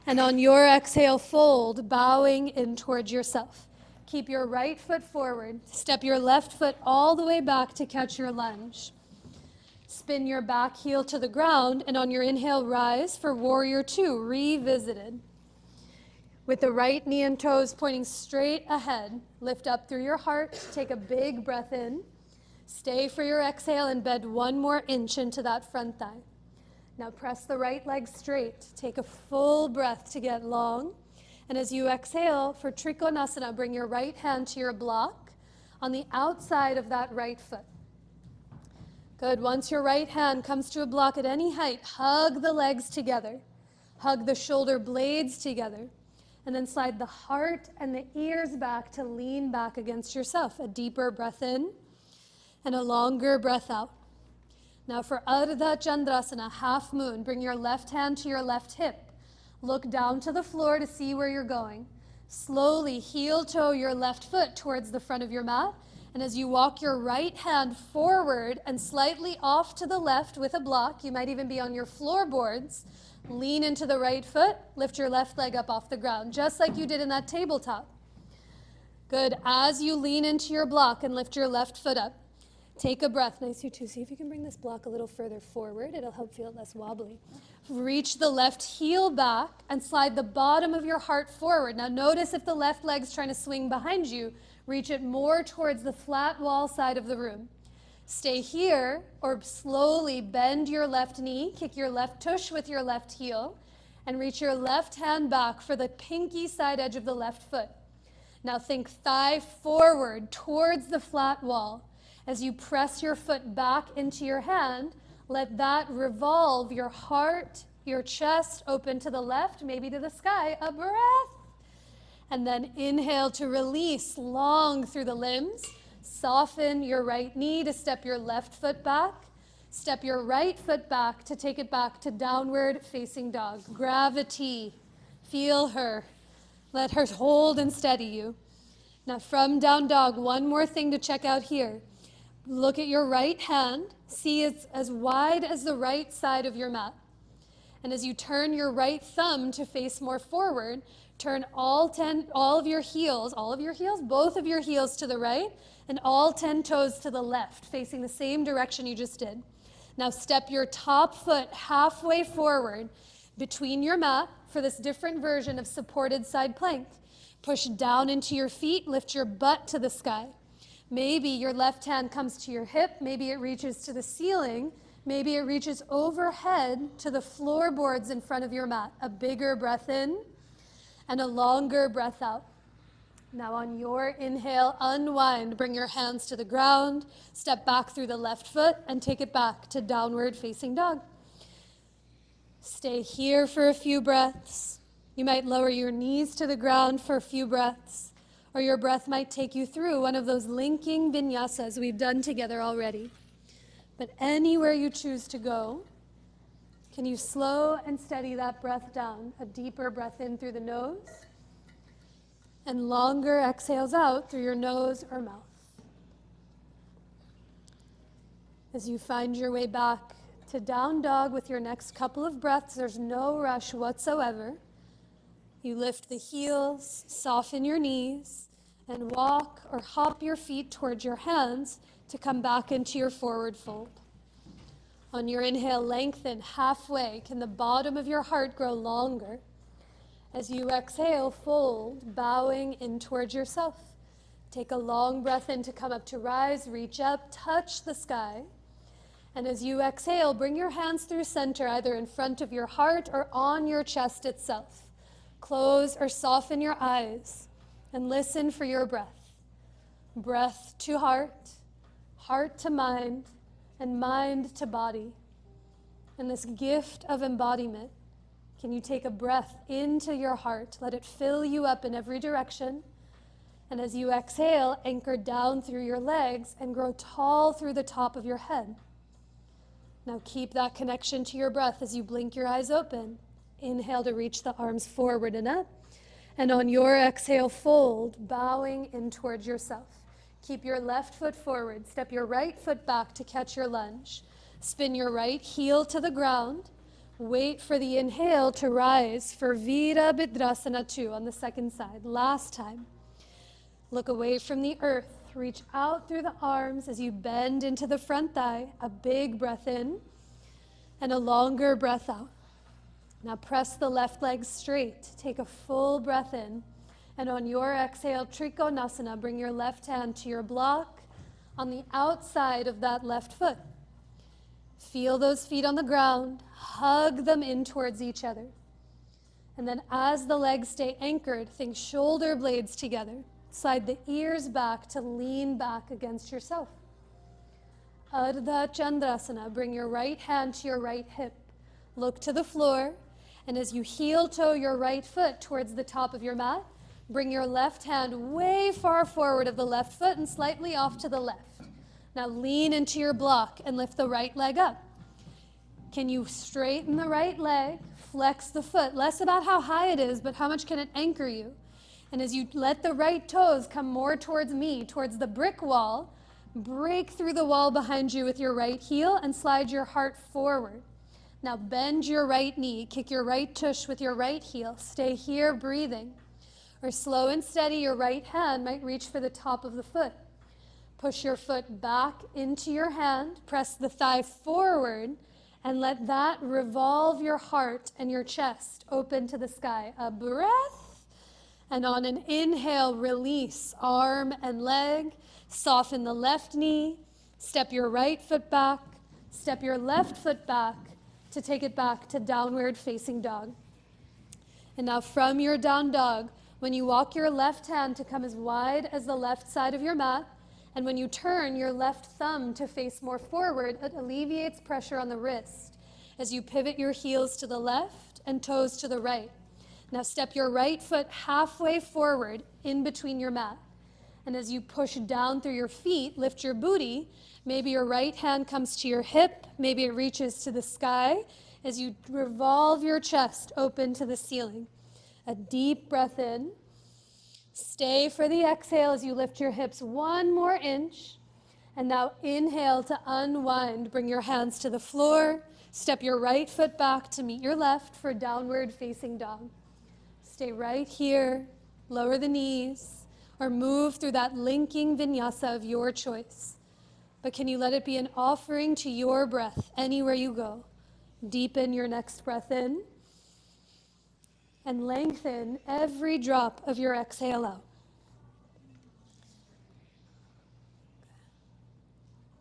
And on your exhale, fold, bowing in towards yourself. Keep your right foot forward. Step your left foot all the way back to catch your lunge. Spin your back heel to the ground, and on your inhale, rise for Warrior Two, revisited. With the right knee and toes pointing straight ahead, lift up through your heart, take a big breath in. Stay for your exhale and bend 1 more inch into that front thigh. Now press the right leg straight. Take a full breath to get long. And as you exhale for Trikonasana, bring your right hand to your block on the outside of that right foot. Good. Once your right hand comes to a block at any height, hug the legs together. Hug the shoulder blades together. And then slide the heart and the ears back to lean back against yourself. A deeper breath in and a longer breath out. Now for Ardha Chandrasana, half moon, bring your left hand to your left hip. Look down to the floor to see where you're going. Slowly heel toe your left foot towards the front of your mat. And as you walk your right hand forward and slightly off to the left with a block, you might even be on your floorboards, lean into the right foot, lift your left leg up off the ground, just like you did in that tabletop. Good. As you lean into your block and lift your left foot up, take a breath. Nice, you too. See if you can bring this block a little further forward. It'll help feel less wobbly. Reach the left heel back and slide the bottom of your heart forward. Now notice if the left leg's trying to swing behind you, reach it more towards the flat wall side of the room. Stay here or slowly bend your left knee, kick your left tush with your left heel, and reach your left hand back for the pinky side edge of the left foot. Now think thigh forward towards the flat wall. As you press your foot back into your hand, let that revolve your heart, your chest open to the left, maybe to the sky. A breath. And then inhale to release long through the limbs. Soften your right knee to step your left foot back. Step your right foot back to take it back to downward facing dog. Gravity. Feel her. Let her hold and steady you. Now from down dog, one more thing to check out here. Look at your right hand. See it's as wide as the right side of your mat. And as you turn your right thumb to face more forward, turn all of your heels, both of your heels to the right, and all 10 toes to the left, facing the same direction you just did. Now step your top foot halfway forward between your mat for this different version of supported side plank. Push down into your feet, lift your butt to the sky. Maybe your left hand comes to your hip, maybe it reaches to the ceiling, maybe it reaches overhead to the floorboards in front of your mat. A bigger breath in and a longer breath out. Now on your inhale, unwind, bring your hands to the ground, step back through the left foot and take it back to downward facing dog. Stay here for a few breaths. You might lower your knees to the ground for a few breaths, or your breath might take you through one of those linking vinyasas we've done together already. But anywhere you choose to go, can you slow and steady that breath down? A deeper breath in through the nose, and longer exhales out through your nose or mouth. As you find your way back to down dog with your next couple of breaths, there's no rush whatsoever. You lift the heels, soften your knees, and walk or hop your feet towards your hands to come back into your forward fold. On your inhale, lengthen halfway. Can the bottom of your heart grow longer? As you exhale, fold, bowing in towards yourself. Take a long breath in to come up to rise, reach up, touch the sky. And as you exhale, bring your hands through center, either in front of your heart or on your chest itself. Close or soften your eyes and listen for your breath. Breath to heart, heart to mind, and mind to body. And this gift of embodiment, can you take a breath into your heart? Let it fill you up in every direction. And as you exhale, anchor down through your legs and grow tall through the top of your head. Now keep that connection to your breath as you blink your eyes open. Inhale to reach the arms forward and up. And on your exhale, fold, bowing in towards yourself. Keep your left foot forward. Step your right foot back to catch your lunge. Spin your right heel to the ground. Wait for the inhale to rise for Virabhadrasana 2 on the second side. Last time. Look away from the earth. Reach out through the arms as you bend into the front thigh. A big breath in and a longer breath out. Now press the left leg straight. Take a full breath in. And on your exhale, Trikonasana, bring your left hand to your block on the outside of that left foot. Feel those feet on the ground. Hug them in towards each other. And then as the legs stay anchored, think shoulder blades together. Slide the ears back to lean back against yourself. Ardha Chandrasana, bring your right hand to your right hip. Look to the floor, and as you heel toe your right foot towards the top of your mat, bring your left hand way far forward of the left foot and slightly off to the left. Now lean into your block and lift the right leg up. Can you straighten the right leg, flex the foot? Less about how high it is, but how much can it anchor you? And as you let the right toes come more towards me, towards the brick wall, break through the wall behind you with your right heel and slide your heart forward. Now bend your right knee, kick your right tush with your right heel. Stay here breathing. Or slow and steady, your right hand might reach for the top of the foot. Push your foot back into your hand, press the thigh forward, and let that revolve your heart and your chest open to the sky. A breath, and on an inhale, release arm and leg, soften the left knee, step your right foot back, step your left foot back to take it back to downward facing dog. And now from your down dog, when you walk your left hand to come as wide as the left side of your mat, and when you turn your left thumb to face more forward, it alleviates pressure on the wrist as you pivot your heels to the left and toes to the right. Now step your right foot halfway forward in between your mat. And as you push down through your feet, lift your booty. Maybe your right hand comes to your hip. Maybe it reaches to the sky as you revolve your chest open to the ceiling. A deep breath in. Stay for the exhale as you lift your hips one more inch. And now inhale to unwind. Bring your hands to the floor. Step your right foot back to meet your left for downward facing dog. Stay right here. Lower the knees or move through that linking vinyasa of your choice. But can you let it be an offering to your breath anywhere you go? Deepen your next breath in. And lengthen every drop of your exhale out.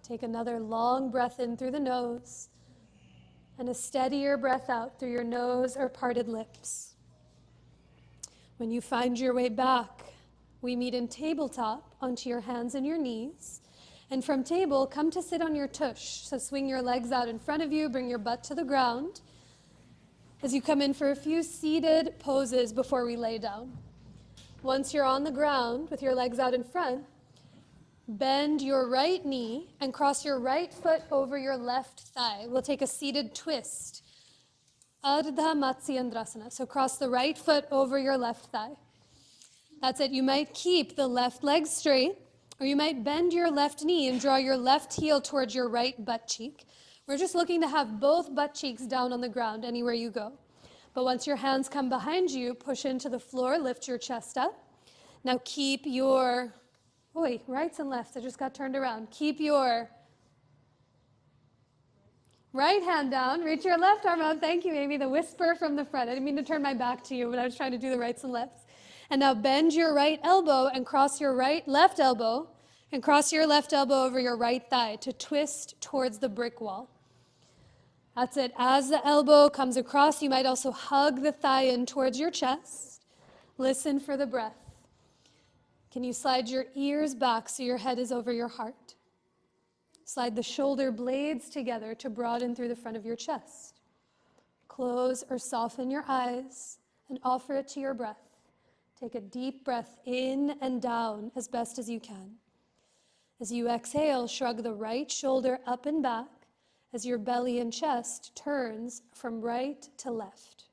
Take another long breath in through the nose and a steadier breath out through your nose or parted lips. When you find your way back, we meet in tabletop onto your hands and your knees. And from table, come to sit on your tush. So swing your legs out in front of you, bring your butt to the ground. As you come in for a few seated poses before we lay down. Once you're on the ground with your legs out in front, bend your right knee and cross your right foot over your left thigh. We'll take a seated twist. Ardha Matsyendrasana. So cross the right foot over your left thigh. That's it. You might keep the left leg straight, or you might bend your left knee and draw your left heel towards your right butt cheek. We're just looking to have both butt cheeks down on the ground anywhere you go. But once your hands come behind you, push into the floor, lift your chest up. Now keep your, rights and lefts, I just got turned around. Keep your Right hand down, reach your left arm out. Thank you, Amy, the whisper from the front. I didn't mean to turn my back to you, but I was trying to do the rights and lefts. And now bend your right elbow and cross your left elbow and cross your left elbow over your right thigh to twist towards the brick wall. That's it. As the elbow comes across, you might also hug the thigh in towards your chest. Listen for the breath. Can you slide your ears back so your head is over your heart? Slide the shoulder blades together to broaden through the front of your chest. Close or soften your eyes and offer it to your breath. Take a deep breath in and down as best as you can. As you exhale, shrug the right shoulder up and back as your belly and chest turns from right to left.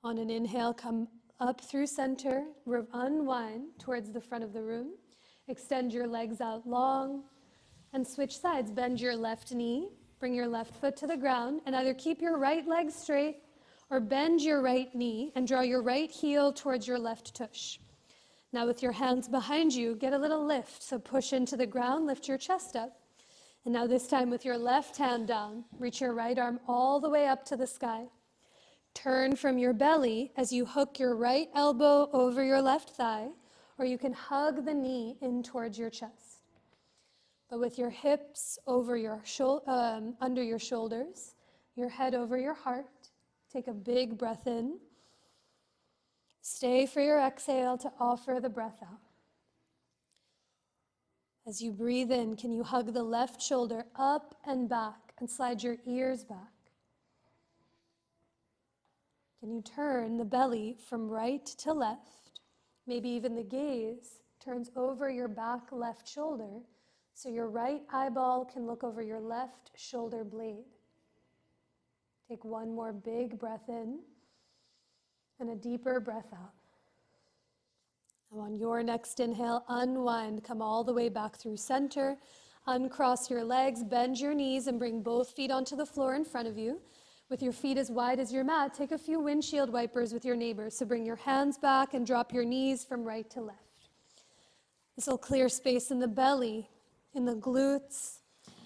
On an inhale, come up through center, unwind towards the front of the room. Extend your legs out long and switch sides. Bend your left knee, bring your left foot to the ground, and either keep your right leg straight or bend your right knee and draw your right heel towards your left tush. Now with your hands behind you, get a little lift. So push into the ground, lift your chest up. And now this time with your left hand down, reach your right arm all the way up to the sky. Turn from your belly as you hook your right elbow over your left thigh, or you can hug the knee in towards your chest. But with your hips over your under your shoulders, your head over your heart, take a big breath in. Stay for your exhale to offer the breath out. As you breathe in, can you hug the left shoulder up and back and slide your ears back? Can you turn the belly from right to left? Maybe even the gaze turns over your back left shoulder so your right eyeball can look over your left shoulder blade. Take one more big breath in and a deeper breath out. Now on your next inhale, unwind, come all the way back through center, uncross your legs, bend your knees and bring both feet onto the floor in front of you. With your feet as wide as your mat, take a few windshield wipers with your neighbors. So bring your hands back and drop your knees from right to left. This will clear space in the belly, in the glutes,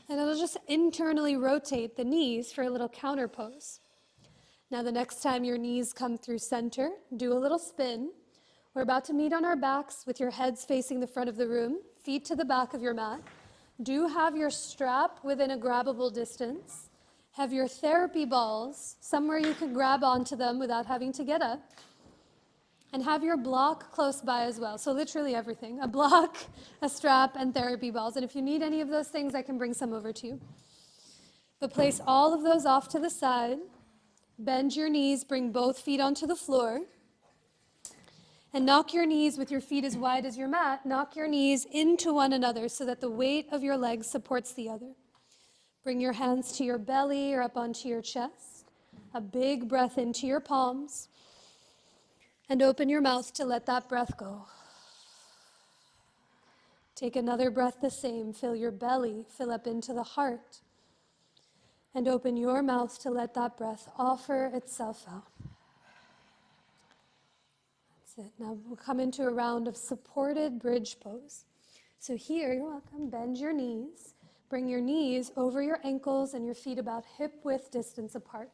and it'll just internally rotate the knees for a little counter pose. Now the next time your knees come through center, do a little spin. We're about to meet on our backs with your heads facing the front of the room, feet to the back of your mat. Do have your strap within a grabbable distance. Have your therapy balls somewhere you can grab onto them without having to get up. And have your block close by as well. So literally everything, a block, a strap, and therapy balls. And if you need any of those things, I can bring some over to you. But place all of those off to the side. Bend your knees, bring both feet onto the floor. And knock your knees with your feet as wide as your mat. Knock your knees into one another so that the weight of your legs supports the other. Bring your hands to your belly or up onto your chest. A big breath into your palms. And open your mouth to let that breath go. Take another breath the same. Fill your belly, fill up into the heart. And open your mouth to let that breath offer itself out. That's it. Now we'll come into a round of supported bridge pose. So here, you're welcome, bend your knees. Bring your knees over your ankles and your feet about hip-width distance apart.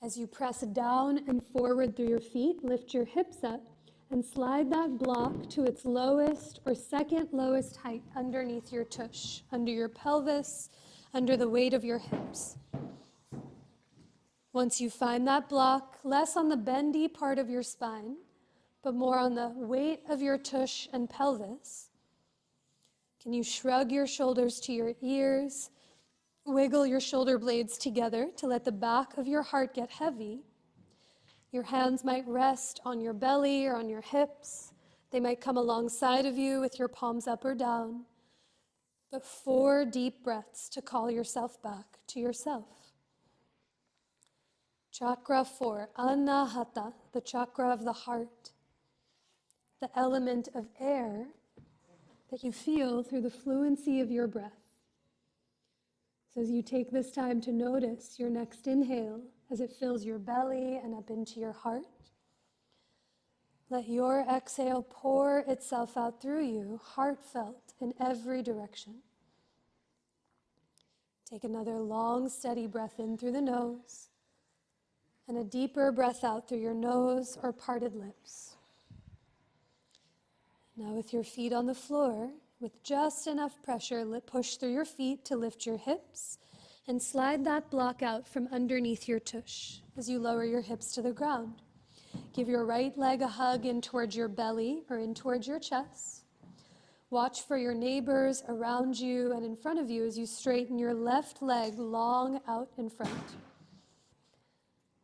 As you press down and forward through your feet, lift your hips up and slide that block to its lowest or second lowest height underneath your tush, under your pelvis, under the weight of your hips. Once you find that block, less on the bendy part of your spine, but more on the weight of your tush and pelvis, can you shrug your shoulders to your ears? Wiggle your shoulder blades together to let the back of your heart get heavy. Your hands might rest on your belly or on your hips. They might come alongside of you with your palms up or down. But 4 deep breaths to call yourself back to yourself. Chakra 4, Anahata, the chakra of the heart. The element of air that you feel through the fluency of your breath. So as you take this time to notice your next inhale as it fills your belly and up into your heart, let your exhale pour itself out through you, heartfelt in every direction. Take another long, steady breath in through the nose and a deeper breath out through your nose or parted lips. Now with your feet on the floor, with just enough pressure, push through your feet to lift your hips and slide that block out from underneath your tush as you lower your hips to the ground. Give your right leg a hug in towards your belly or in towards your chest. Watch for your neighbors around you and in front of you as you straighten your left leg long out in front.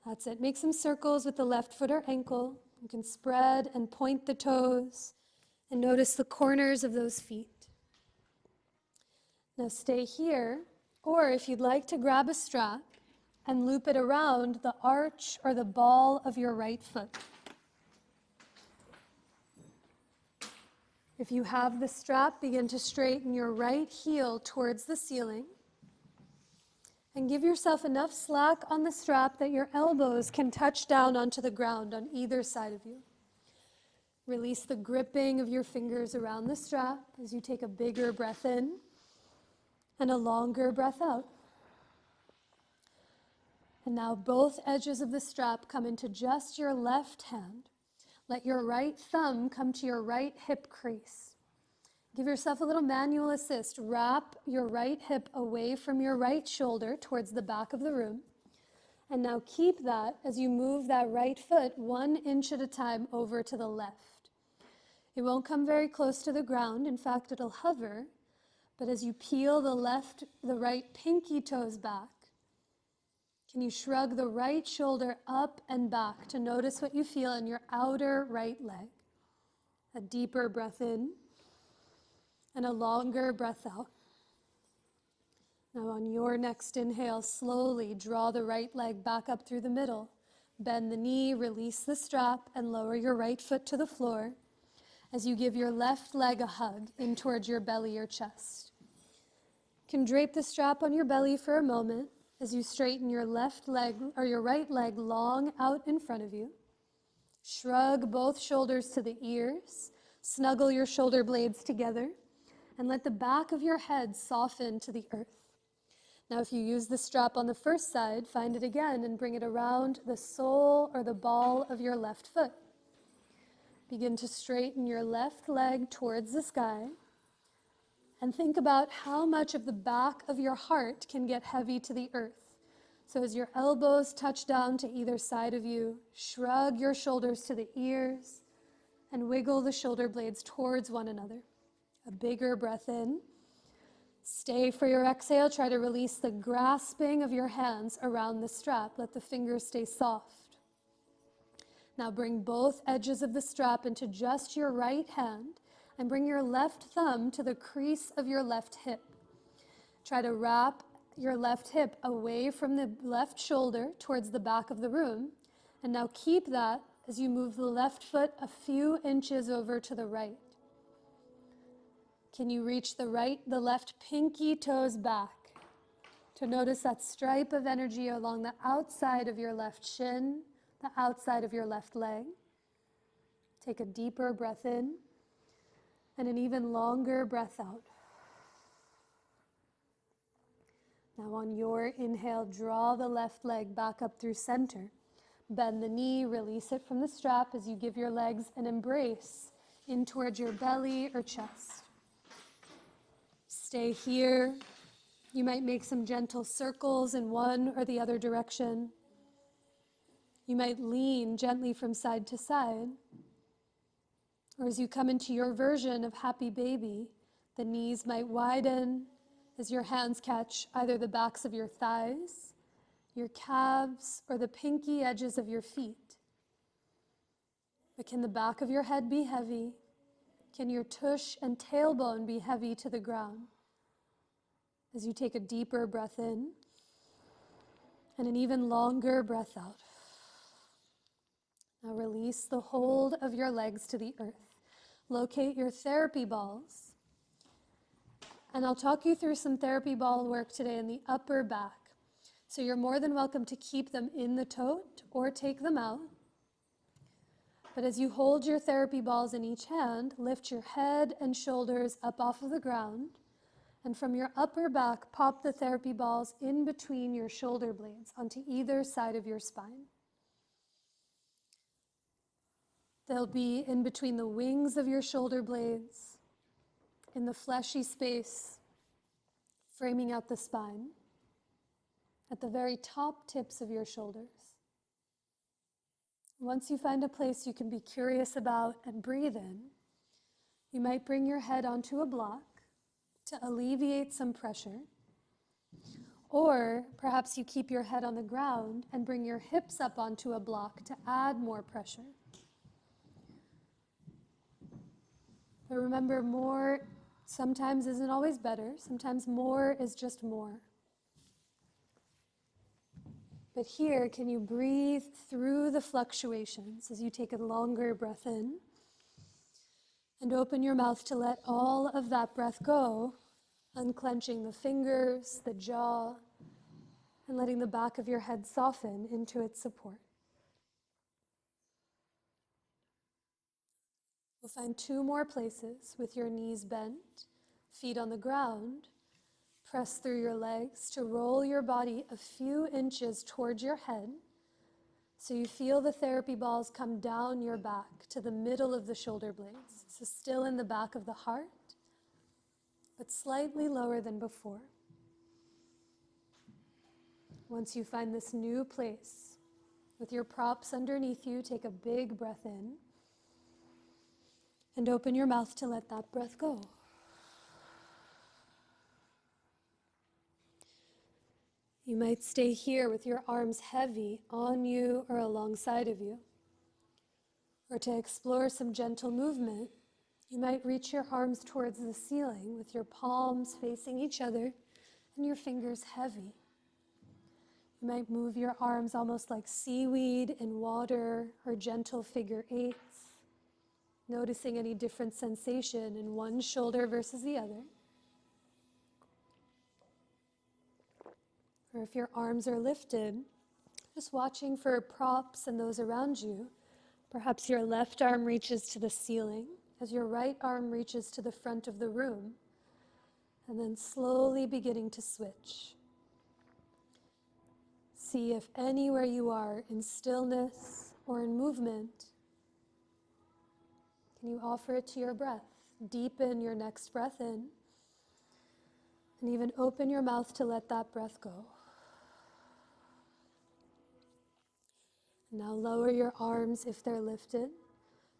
That's it. Make some circles with the left foot or ankle. You can spread and point the toes and notice the corners of those feet. Now stay here, or if you'd like to grab a strap and loop it around the arch or the ball of your right foot. If you have the strap, begin to straighten your right heel towards the ceiling and give yourself enough slack on the strap that your elbows can touch down onto the ground on either side of you. Release the gripping of your fingers around the strap as you take a bigger breath in and a longer breath out. And now both edges of the strap come into just your left hand. Let your right thumb come to your right hip crease. Give yourself a little manual assist. Wrap your right hip away from your right shoulder towards the back of the room. And now keep that as you move that right foot 1 inch at a time over to the left. It won't come very close to the ground. In fact, it'll hover. But as you peel the right pinky toes back, can you shrug the right shoulder up and back to notice what you feel in your outer right leg? A deeper breath in and a longer breath out. Now on your next inhale, slowly draw the right leg back up through the middle. Bend the knee, release the strap, and lower your right foot to the floor as you give your left leg a hug in towards your belly or chest. You can drape the strap on your belly for a moment as you straighten your left leg or your right leg long out in front of you. Shrug both shoulders to the ears, snuggle your shoulder blades together, and let the back of your head soften to the earth. Now, if you use the strap on the first side, find it again and bring it around the sole or the ball of your left foot. Begin to straighten your left leg towards the sky and think about how much of the back of your heart can get heavy to the earth. So as your elbows touch down to either side of you, shrug your shoulders to the ears and wiggle the shoulder blades towards one another. A bigger breath in. Stay for your exhale. Try to release the grasping of your hands around the strap. Let the fingers stay soft. Now bring both edges of the strap into just your right hand and bring your left thumb to the crease of your left hip. Try to wrap your left hip away from the left shoulder towards the back of the room. And now keep that as you move the left foot a few inches over to the right. Can you reach the left pinky toes back to notice that stripe of energy along the outside of your left shin, the outside of your left leg? Take a deeper breath in and an even longer breath out. Now on your inhale, draw the left leg back up through center. Bend the knee, release it from the strap as you give your legs an embrace in towards your belly or chest. Stay here. You might make some gentle circles in one or the other direction. You might lean gently from side to side. Or as you come into your version of happy baby, the knees might widen as your hands catch either the backs of your thighs, your calves, or the pinky edges of your feet. But can the back of your head be heavy? Can your tush and tailbone be heavy to the ground? As you take a deeper breath in and an even longer breath out. Now release the hold of your legs to the earth. Locate your therapy balls. And I'll talk you through some therapy ball work today in the upper back. So you're more than welcome to keep them in the tote or take them out. But as you hold your therapy balls in each hand, lift your head and shoulders up off of the ground And from your upper back, pop the therapy balls in between your shoulder blades onto either side of your spine. They'll be in between the wings of your shoulder blades, in the fleshy space, framing out the spine, at the very top tips of your shoulders. Once you find a place you can be curious about and breathe in, you might bring your head onto a block to alleviate some pressure. Or perhaps you keep your head on the ground and bring your hips up onto a block to add more pressure. But remember, more sometimes isn't always better. Sometimes more is just more. But here, can you breathe through the fluctuations as you take a longer breath in and open your mouth to let all of that breath go, unclenching the fingers, the jaw, and letting the back of your head soften into its support. We'll find 2 more places with your knees bent, feet on the ground. Press through your legs to roll your body a few inches towards your head so you feel the therapy balls come down your back to the middle of the shoulder blades. So still in the back of the heart, but slightly lower than before. Once you find this new place, with your props underneath you, take a big breath in and open your mouth to let that breath go. You might stay here with your arms heavy on you or alongside of you. Or to explore some gentle movement, you might reach your arms towards the ceiling with your palms facing each other and your fingers heavy. You might move your arms almost like seaweed in water or gentle figure eights, noticing any different sensation in one shoulder versus the other. Or if your arms are lifted, just watching for props and those around you. Perhaps your left arm reaches to the ceiling as your right arm reaches to the front of the room, and then slowly beginning to switch. See if anywhere you are in stillness or in movement, can you offer it to your breath? Deepen your next breath in, and even open your mouth to let that breath go. Now lower your arms if they're lifted.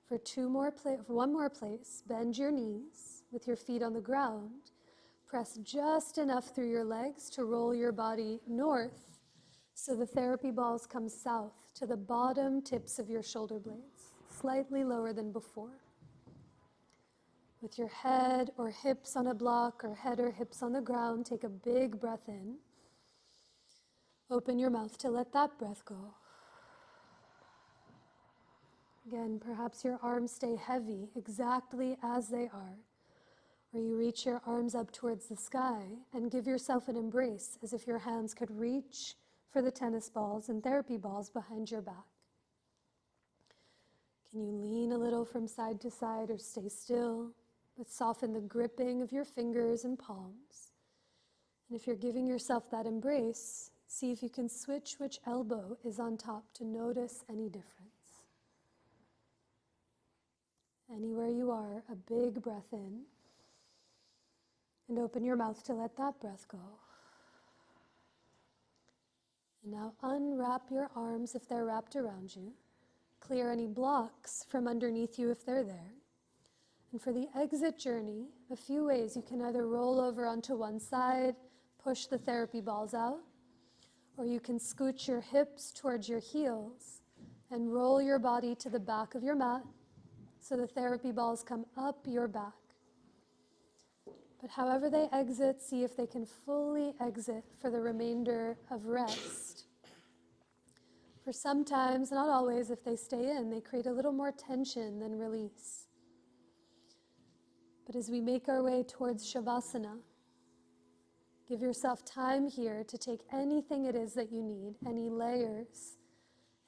For one more place, bend your knees with your feet on the ground. Press just enough through your legs to roll your body north so the therapy balls come south to the bottom tips of your shoulder blades, slightly lower than before. With your head or hips on a block or head or hips on the ground, take a big breath in. Open your mouth to let that breath go. Again, perhaps your arms stay heavy exactly as they are, or you reach your arms up towards the sky and give yourself an embrace as if your hands could reach for the tennis balls and therapy balls behind your back. Can you lean a little from side to side or stay still, but soften the gripping of your fingers and palms? And if you're giving yourself that embrace, see if you can switch which elbow is on top to notice any difference. Anywhere you are, a big breath in, and open your mouth to let that breath go. And now unwrap your arms if they're wrapped around you. Clear any blocks from underneath you if they're there. And for the exit journey, a few ways you can either roll over onto one side, push the therapy balls out, or you can scooch your hips towards your heels and roll your body to the back of your mat so the therapy balls come up your back. But however they exit, see if they can fully exit for the remainder of rest. For sometimes, not always, if they stay in, they create a little more tension than release. But as we make our way towards Shavasana, give yourself time here to take anything it is that you need, any layers,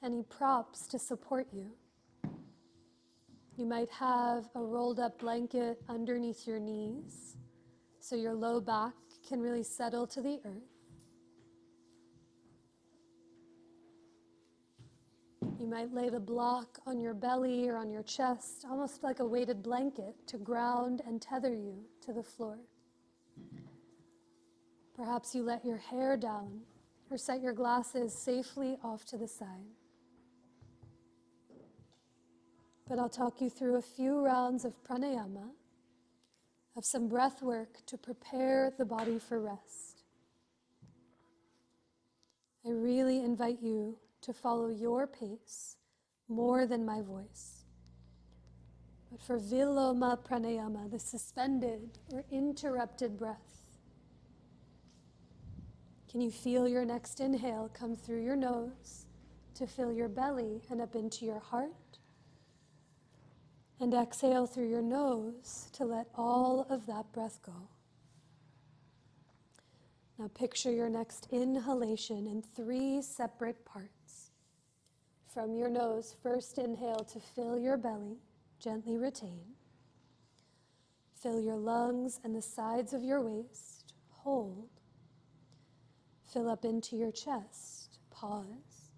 any props to support you. You might have a rolled up blanket underneath your knees, so your low back can really settle to the earth. You might lay the block on your belly or on your chest, almost like a weighted blanket to ground and tether you to the floor. Perhaps you let your hair down or set your glasses safely off to the side. But I'll talk you through a few rounds of pranayama, of some breath work to prepare the body for rest. I really invite you to follow your pace more than my voice. But for Viloma Pranayama, the suspended or interrupted breath, can you feel your next inhale come through your nose to fill your belly and up into your heart? And exhale through your nose to let all of that breath go. Now picture your next inhalation in 3 separate parts. From your nose, first inhale to fill your belly, gently retain. Fill your lungs and the sides of your waist, hold. Fill up into your chest, pause.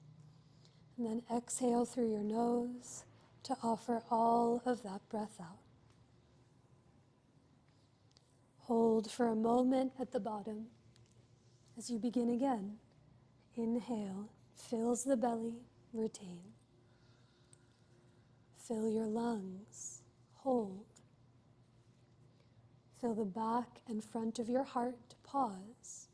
And then exhale through your nose to offer all of that breath out. Hold for a moment at the bottom as you begin again. Inhale, fills the belly, retain. Fill your lungs, hold. Fill the back and front of your heart, pause.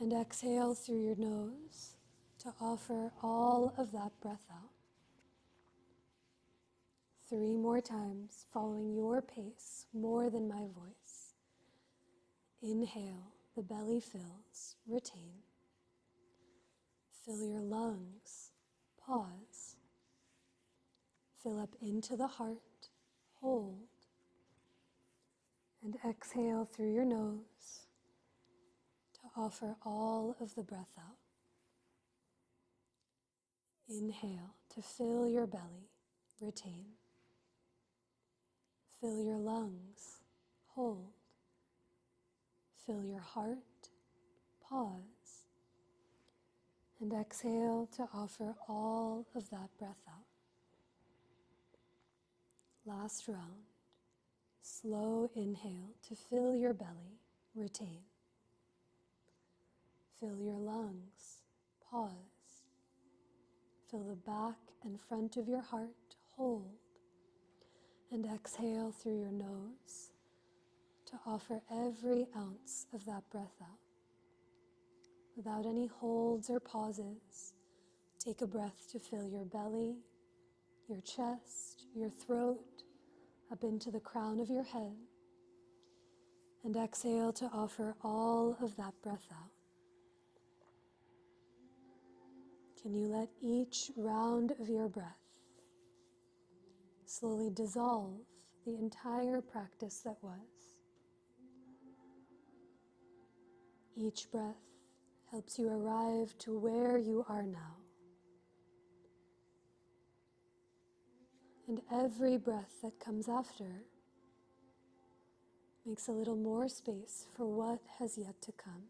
And exhale through your nose to offer all of that breath out. 3 more times, following your pace more than my voice. Inhale, the belly fills, retain. Fill your lungs, pause. Fill up into the heart, hold. And exhale through your nose to offer all of the breath out. Inhale to fill your belly, retain. Fill your lungs, hold. Fill your heart, pause. And exhale to offer all of that breath out. Last round. Slow inhale to fill your belly, retain. Fill your lungs, pause. Fill the back and front of your heart, hold. And exhale through your nose to offer every ounce of that breath out. Without any holds or pauses, take a breath to fill your belly, your chest, your throat, up into the crown of your head. And exhale to offer all of that breath out. Can you let each round of your breath slowly dissolve the entire practice that was? Each breath helps you arrive to where you are now. And every breath that comes after makes a little more space for what has yet to come.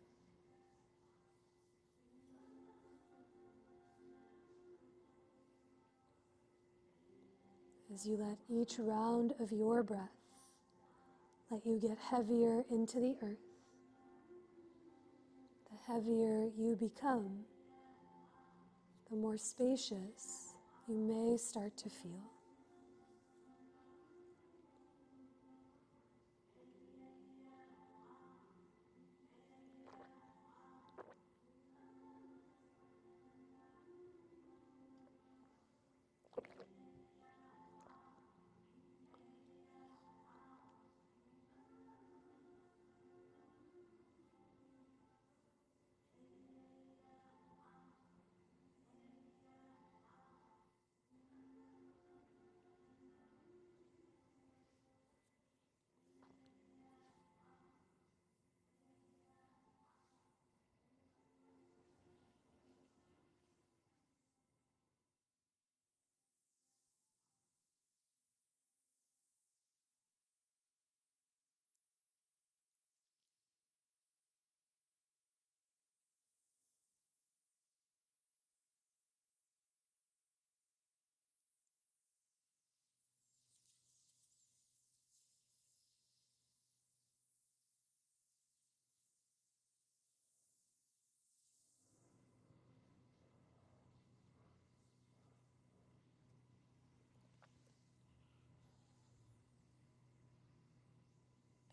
As you let each round of your breath let you get heavier into the earth, the heavier you become, the more spacious you may start to feel.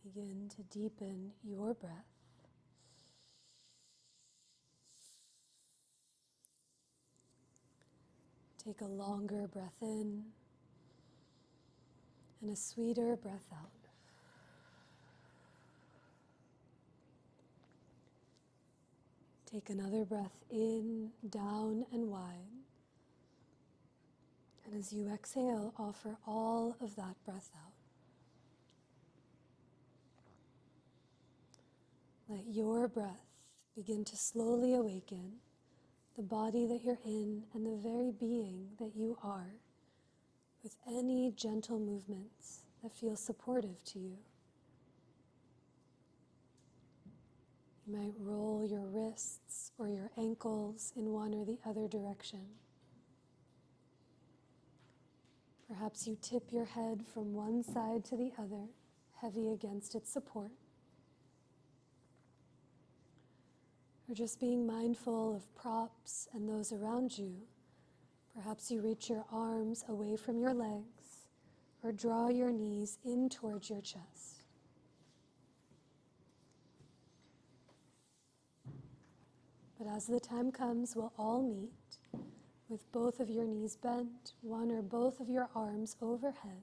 Begin to deepen your breath. Take a longer breath in and a sweeter breath out. Take another breath in, down and wide. And as you exhale, offer all of that breath out. Let your breath begin to slowly awaken the body that you're in and the very being that you are, with any gentle movements that feel supportive to you. You might roll your wrists or your ankles in one or the other direction. Perhaps you tip your head from one side to the other, heavy against its support. Or just being mindful of props and those around you. Perhaps you reach your arms away from your legs or draw your knees in towards your chest. But as the time comes, we'll all meet with both of your knees bent, one or both of your arms overhead,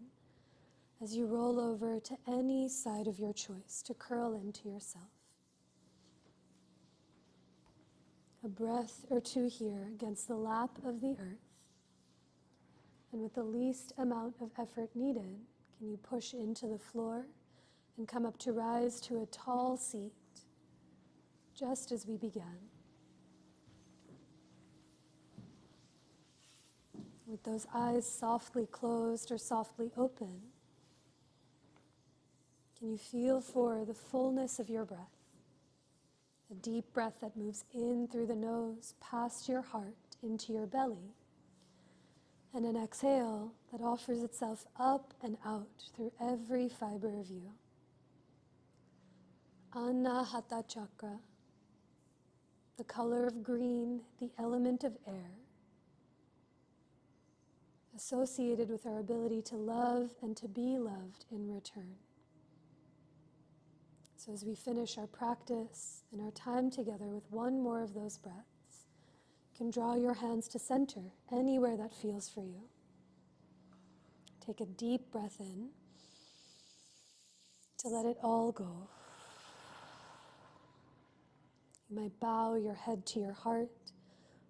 as you roll over to any side of your choice to curl into yourself. A breath or two here against the lap of the earth. And with the least amount of effort needed, can you push into the floor and come up to rise to a tall seat, just as we began. With those eyes softly closed or softly open, can you feel for the fullness of your breath? A deep breath that moves in through the nose, past your heart, into your belly. And an exhale that offers itself up and out through every fiber of you. Anahata chakra, the color of green, the element of air, associated with our ability to love and to be loved in return. So as we finish our practice and our time together with one more of those breaths, you can draw your hands to center, anywhere that feels for you. Take a deep breath in to let it all go. You might bow your head to your heart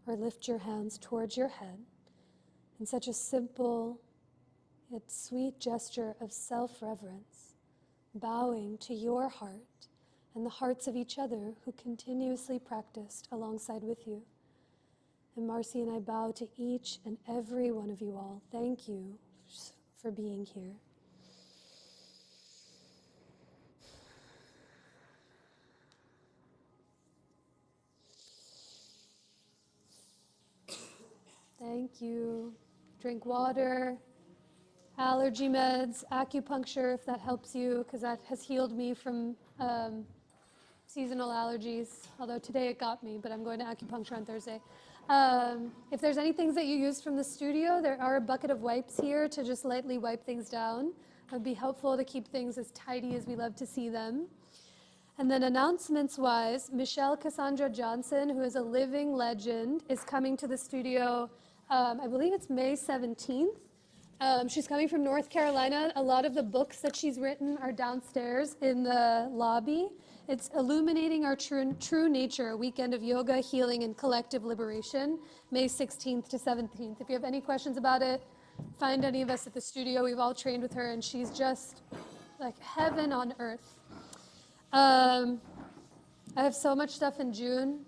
or lift your hands towards your head in such a simple yet sweet gesture of self-reverence, bowing to your heart and the hearts of each other who continuously practiced alongside with you. And Marcy and I bow to each and every one of you all. Thank you for being here. Thank you. Drink water, allergy meds, acupuncture if that helps you, because that has healed me from seasonal allergies, although today it got me, but I'm going to acupuncture on Thursday. If there's any things that you used from the studio, there are a bucket of wipes here to just lightly wipe things down. It would be helpful to keep things as tidy as we love to see them. And then announcements-wise, Michelle Cassandra Johnson, who is a living legend, is coming to the studio, I believe it's May 17th. She's coming from North Carolina. A lot of the books that she's written are downstairs in the lobby. It's Illuminating Our True Nature, a weekend of yoga, healing, and collective liberation, May 16th to 17th. If you have any questions about it, find any of us at the studio. We've all trained with her, and she's just like heaven on earth. I have so much stuff in June,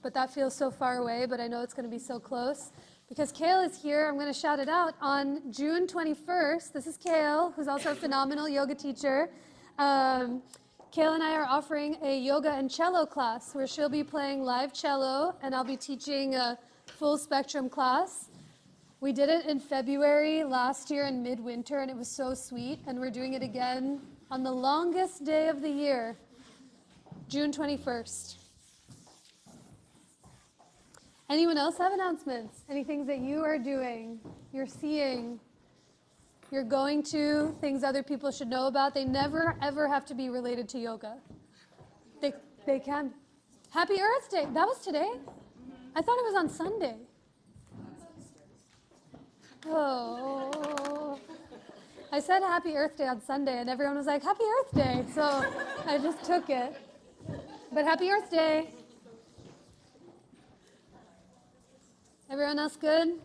but that feels so far away, but I know it's going to be so close. Because Kale is here, I'm going to shout it out. On June 21st, this is Kale, who's also a phenomenal yoga teacher. Kale and I are offering a yoga and cello class where she'll be playing live cello and I'll be teaching a full spectrum class. We did it in February last year in midwinter and it was so sweet, and we're doing it again on the longest day of the year, June 21st. Anyone else have announcements? Any things that you are doing, you're seeing? you're going to, things other people should know about. They never, ever have to be related to yoga. They can. Happy Earth Day. That was today? I thought it was on Sunday. Oh. I said Happy Earth Day on Sunday, and everyone was like, Happy Earth Day. So I just took it. But Happy Earth Day. Everyone else good?